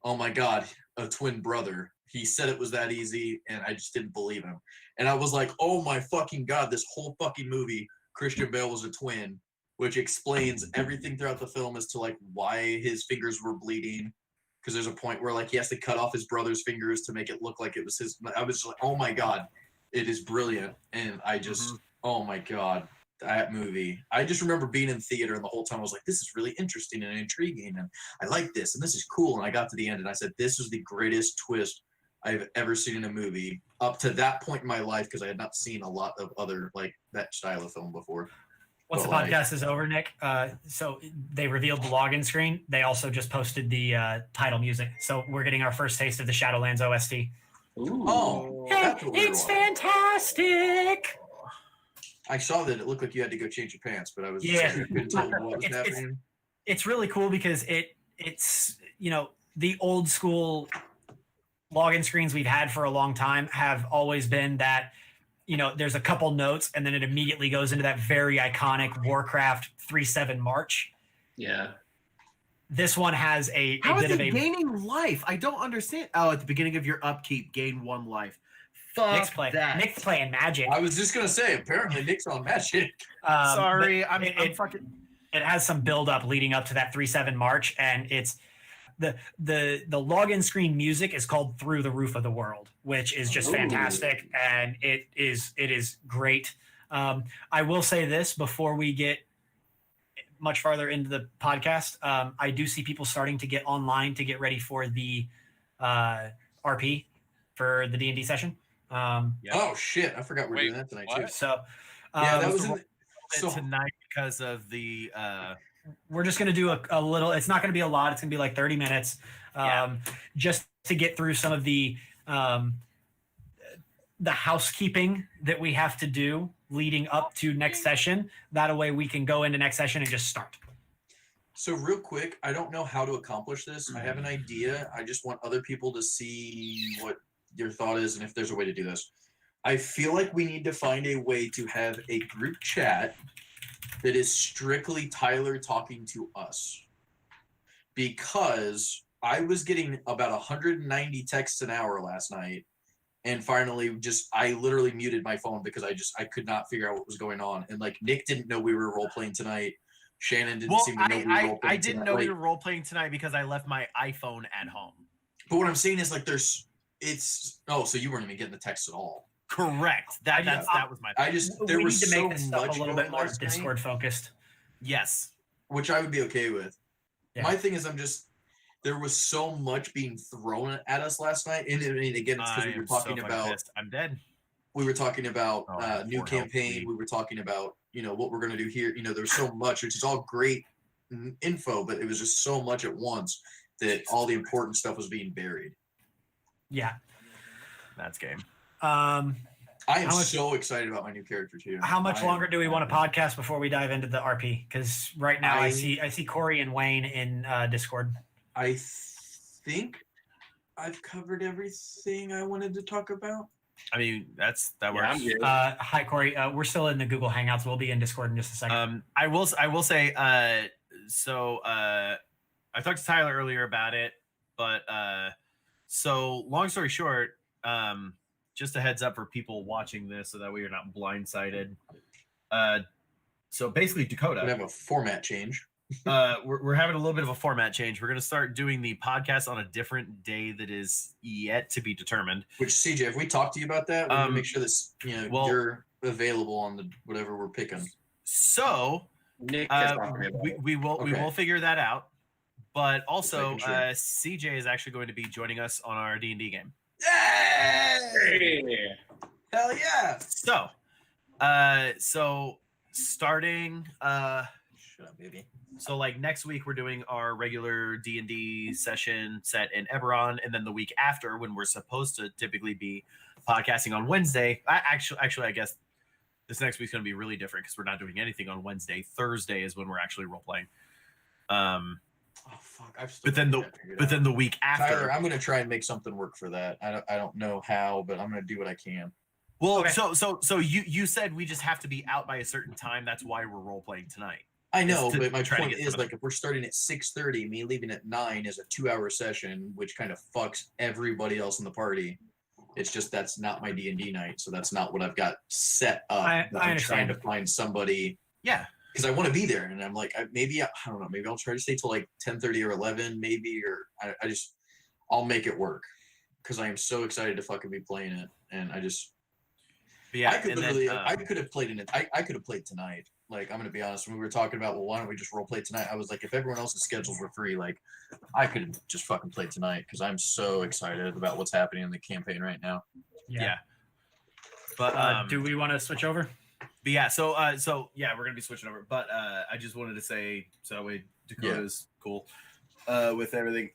oh my God, a twin brother. He said it was that easy, and I just didn't believe him. And I was like, oh my fucking God, this whole fucking movie, Christian Bale was a twin, which explains everything throughout the film as to like why his fingers were bleeding. Because there's a point where like he has to cut off his brother's fingers to make it look like it was his. I was just like, oh my God, it is brilliant. And I just, oh my God, that movie. I just remember being in theater, and the whole time I was like, this is really interesting and intriguing, and I like this, and this is cool. And I got to the end, and I said, this is the greatest twist I've ever seen in a movie up to that point in my life, because I had not seen a lot of other like that style of film before. Once the podcast is over, Nick, so they revealed the login screen. They also just posted the title music. So we're getting our first taste of the Shadowlands OST. Ooh. Oh, Hey, that's a weird it's one. fantastic. I saw that it looked like you had to go change your pants, but I was Yeah. I couldn't tell what was It's- happening. It's really cool because it's the old school login screens we've had for a long time have always been that there's a couple notes and then it immediately goes into that very iconic Warcraft 3.7 march. Yeah. This one has a How bit is of it a gaining life? I don't understand. Oh, at the beginning of your upkeep, gain 1 life. Fuck that. Nick's playing Magic. I was just gonna say, apparently Nick's on Magic. Sorry, but I'm it fucking. has some build up leading up to that 3.7 march, and it's the login screen music is called Through the Roof of the World, which is just Ooh. fantastic, and it is great. I will say this before we get much farther into the podcast. I do see people starting to get online to get ready for the RP for the D&D session. Yep. Oh shit! I forgot we're Wait, doing that tonight too. what? So Yeah, that was so- in so tonight because of the we're just going to do a little, it's not going to be a lot. It's going to be like 30 minutes just to get through some of the housekeeping that we have to do leading up to next session. That way we can go into next session and just start. So real quick, I don't know how to accomplish this. I have an idea. I just want other people to see what your thought is and if there's a way to do this. I feel like we need to find a way to have a group chat that is strictly Tyler talking to us. Because I was getting about 190 texts an hour last night. And finally, I literally muted my phone because I could not figure out what was going on. And like Nick didn't know we were role playing tonight. Shannon didn't seem to know we were role playing I didn't tonight. know we Like, were role playing tonight because I left my iPhone at home. but what I'm saying is like so you weren't even getting the text at all. Correct. That was my. There we was need to so make this stuff much a little going bit more last night, Discord focused. Yes. which I would be okay with. Yeah. My thing is there was so much being thrown at us last night. And I mean, again, it's because we were talking about pissed. I'm dead. we were talking about Oh, I have new 4 health. campaign. We were talking about, what we're going to do here. There's so much, which is all great info, but it was just so much at once that all the important stuff was being buried. Yeah. That's game. I am How much- so excited about my new character too. How much I am- longer do we want to podcast before we dive into the RP? Because right now I I- see Corey and Wayne in Discord. I think I've covered everything I wanted to talk about. I mean, that Yeah, works. I'm good. Hi Corey, we're still in the Google Hangouts. We'll be in Discord in just a second. I will say. I talked to Tyler earlier about it, but so long story short, just a heads up for people watching this, so that way you're not blindsided. So basically, We Dakota, have a format change. we're having a little bit of a format change. We're going to start doing the podcast on a different day that is yet to be determined. Which CJ, if we talk to you about that, we're gonna Um, make sure that well- you're available on the whatever we're picking. So Nick has talked to me about we will Okay. figure that out. But also, making sure. CJ is actually going to be joining us on our D&D game. Yay! it. Hell yeah! So starting Shut up, baby. so like next week we're doing our regular D&D session set in Eberron, and then the week after, when we're supposed to typically be podcasting on Wednesday, actually I guess this next week's going to be really different because we're not doing anything on Wednesday. Thursday is when we're actually role playing. Oh fuck! I've still But then got that figured But out. then the week after, Tyler, I'm gonna try and make something work for that. I don't know how, but I'm gonna do what I can. well, Okay. so you said we just have to be out by a certain time. That's why we're role playing tonight. I know, to but my try to point get is some of like if we're starting at 6:30, me leaving at 9 is a 2-hour session, which kind of fucks everybody else in the party. It's just that's not my D&D night, so that's not what I've got set up. I But I'm trying understand. to find somebody Yeah. because I want to be there, and I'm like, I don't know, maybe I'll try to stay till like 10:30 or 11, maybe, or I'll make it work because I am so excited to fucking be playing it, and But yeah. I could and literally, then, I could have played in it. I could have played tonight. Like, I'm gonna be honest. When we were talking about, well, why don't we just role play tonight? I was like, if everyone else's schedules were free, like, I could have just fucking played tonight because I'm so excited about what's happening in the campaign right now. yeah. But Do we want to switch over? But yeah, so yeah, we're gonna be switching over. But I just wanted to say so that way Dakota's cool with everything.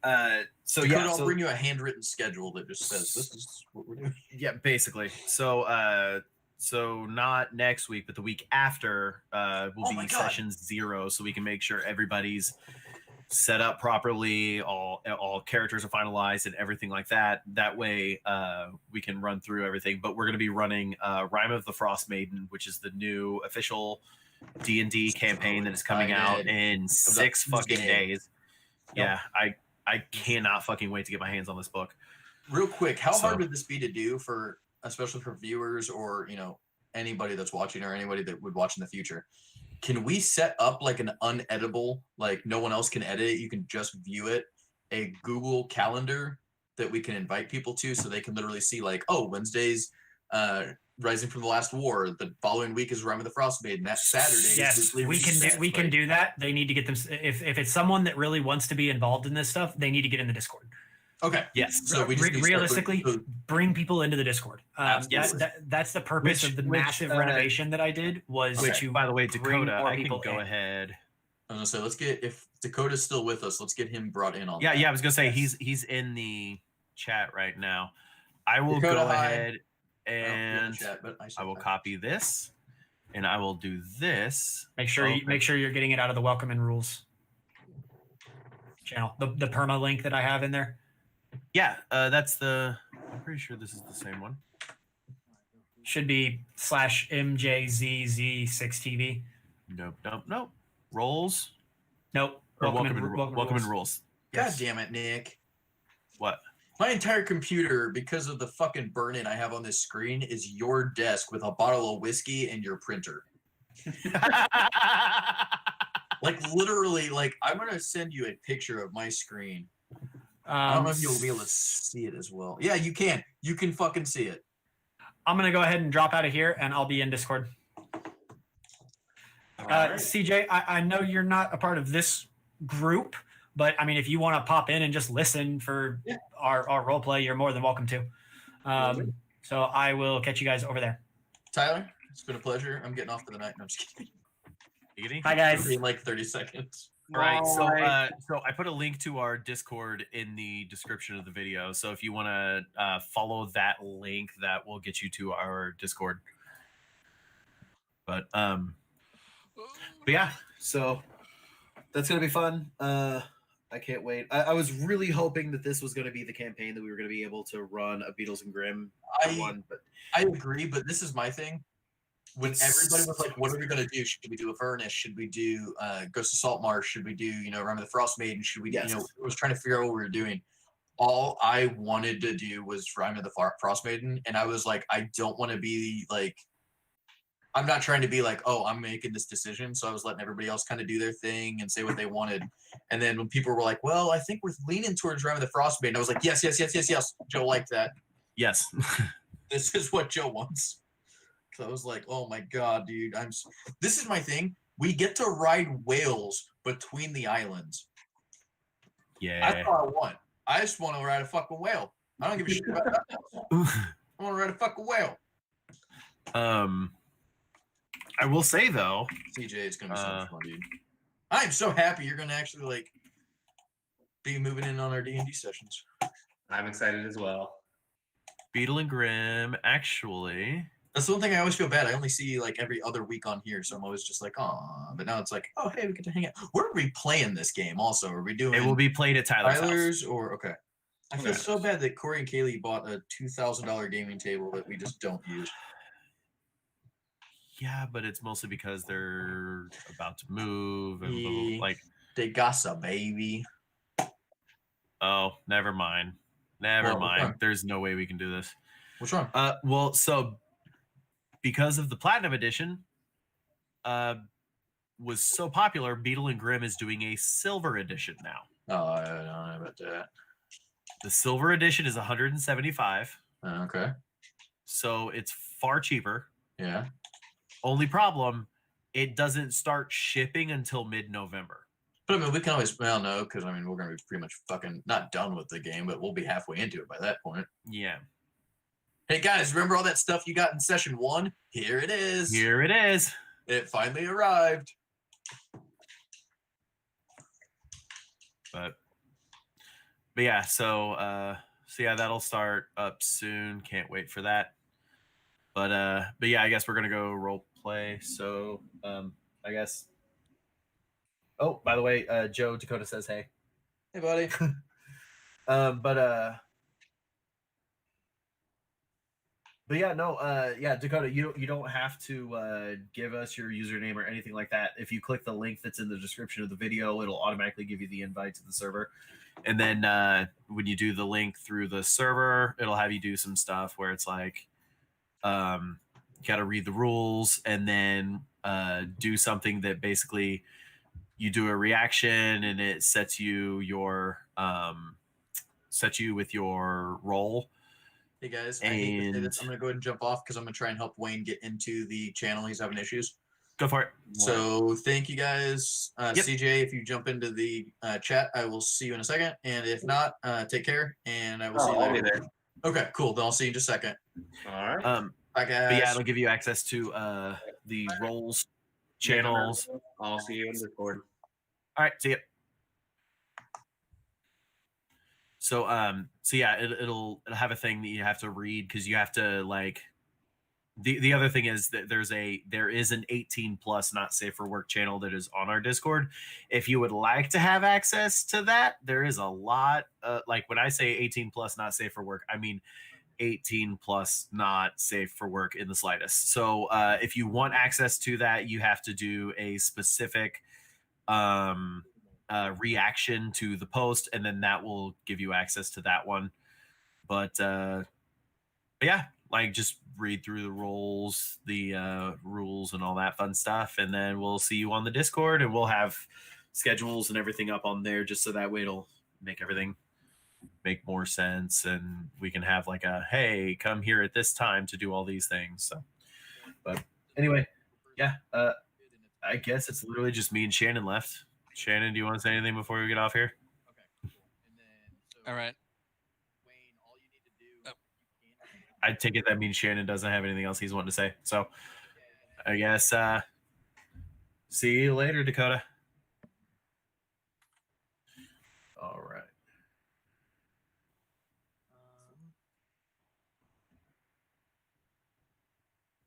So Dakota, yeah, I'll so, bring you a handwritten schedule that just says this is what we're doing. yeah, basically. So not next week, but the week after will Oh my be God. session 0, so we can make sure everybody's set up properly, all characters are finalized and everything like that. That way we can run through everything. But we're going to be running Rime of the Frost Maiden, which is the new official D&D campaign that is coming out excited. in 6 fucking Tuesday. days. Yeah, I cannot fucking wait to get my hands on this book. Real quick, how So- hard would this be to do for, especially for viewers or anybody that's watching or anybody that would watch in the future? Can we set up like an uneditable, like no one else can edit it, you can just view it, a Google Calendar that we can invite people to, so they can literally see like, oh, Wednesday's Rising from the Last War. The following week is Rime of the Frost Maiden. That Saturday. Yes, is Weekly we can do Resistance, we can like- do that. They need to get them. If it's someone that really wants to be involved in this stuff, they need to get in the Discord. Okay. Yes. So we just need to start realistically putting- bring people into the Discord. Absolutely. That's the purpose Which- of the which, massive uh, renovation that I did was Which, to by the way, bring Dakota, more I can people go in. ahead. I was gonna say, let's get, if Dakota's still with us, let's get him brought in on Yeah, that. yeah. I was gonna say Yes. he's in the chat right now. I will Dakota, go hi. ahead I don't know if you're in the and chat, but I will said hi. copy this, and I will do this. Make sure Okay. make sure you're getting it out of the welcome and rules channel. The perma link that I have in there. Yeah, that's the. I'm pretty sure this is the same one. Should be /MJZZ6TV. Nope. Rolls Nope. or Welcome welcome and and rules. rules. God Yes. damn it, Nick. What? My entire computer, because of the fucking burn-in I have on this screen, is your desk with a bottle of whiskey and your printer. Like literally, like I'm gonna send you a picture of my screen. I don't know if you'll be able to see it as well. Yeah, you can. You can fucking see it. I'm gonna go ahead and drop out of here, and I'll be in Discord. CJ, I know you're not a part of this group, but I mean, if you want to pop in and just listen for Yeah. our role play, you're more than welcome to. So I will catch you guys over there. Tyler, it's been a pleasure. I'm getting off for the night. No, I'm just kidding. Giggity? Hi guys. In like 30 seconds. All right, so Bye. so I put a link to our Discord in the description of the video. So if you want to follow that link, that will get you to our Discord. But yeah, So that's gonna be fun. I can't wait. I was really hoping that this was gonna be the campaign that we were gonna be able to run a Beatles and Grimm one, but I agree, but this is my thing. When everybody was like, "What are we gonna do? Should we do a Furnace? Should we do Ghost of Saltmarsh? Should we do Rime of the Frost Maiden? Should we?" Yes. I was trying to figure out what we were doing. All I wanted to do was Rime of the Frost Maiden, and I was like, I don't want to be like, I'm not trying to be like, oh, I'm making this decision. So I was letting everybody else kind of do their thing and say what they wanted. And then when people were like, well, I think we're leaning towards Rime of the Frost Maiden, I was like, yes. Joe liked that. yes. This is what Joe wants. So I was like, oh my god, dude, this is my thing. We get to ride whales between the islands. Yeah. That's all I want. I just want to ride a fucking whale. I don't give a shit about that. I want to ride a fucking whale. I will say though, CJ, it's gonna be so much fun, dude. I'm so happy you're gonna actually like be moving in on our D&D sessions. I'm excited as well. Beetle and Grimm actually. That's the one thing I always feel bad. I only see you like every other week on here, so I'm always just like, oh. But now it's like, oh, hey, we get to hang out. Where are we playing this game? Also, are we doing It will be played at Tyler's house. Tyler's or okay? I feel Okay. so bad that Corey and Kaylee bought a $2,000 gaming table that we just don't use. Yeah, but it's mostly because they're about to move and blah, blah, Yeah. blah, like, They got a baby. oh, never mind. Never Well, mind. okay. There's no way we can do this. What's wrong? Well, so because of the Platinum Edition, was so popular, Beetle and Grimm is doing a Silver Edition now. Oh, I don't know about that. The Silver Edition is 175, Okay. so it's far cheaper. Yeah. Only problem, it doesn't start shipping until mid-November. But I mean, we can always, well, no, because I mean, we're going to be pretty much fucking not done with the game, but we'll be halfway into it by that point. Yeah. Hey guys, remember all that stuff you got in session 1? Here it is. Here it is. It finally arrived. But yeah, so yeah, that'll start up soon. Can't wait for that. But yeah, I guess we're gonna go role play. So I guess. Oh, by the way, Joe Dakota says hey. Hey, buddy. But yeah, no, yeah, Dakota, you don't have to give us your username or anything like that. If you click the link that's in the description of the video, it'll automatically give you the invite to the server. And then when you do the link through the server, it'll have you do some stuff where it's like, you got to read the rules and then do something that basically you do a reaction and it sets you with your role. Hey guys, I hate to say this. And- I'm gonna go ahead and jump off because I'm gonna try and help Wayne get into the channel. He's having issues. Go for it. So thank you guys. Yep. CJ, if you jump into the chat, I will see you in a second. And if not, take care, and I will see you I'll be later. there. Okay, cool. Then I'll see you in just a second. All right. Bye, guys. But yeah, it'll give you access to the roles, channels. I'll see you in Discord. All right, see ya. So yeah, it'll have a thing that you have to read because you have to like. The other thing is that there is an 18 plus not safe for work channel that is on our Discord. If you would like to have access to that, there is a lot. Like when I say 18 plus not safe for work, I mean 18 plus not safe for work in the slightest. So if you want access to that, you have to do a specific reaction to the post, and then that will give you access to that one. But yeah, like just read through the roles, the rules, and all that fun stuff, and then we'll see you on the Discord, and we'll have schedules and everything up on there, just so that way it'll make everything make more sense, and we can have like a hey, come here at this time to do all these things. So, but anyway, yeah, I guess it's literally just me and Shannon left. Shannon, do you want to say anything before we get off here? All right. I take it that means Shannon doesn't have anything else he's wanting to say. So I guess see you later, Dakota.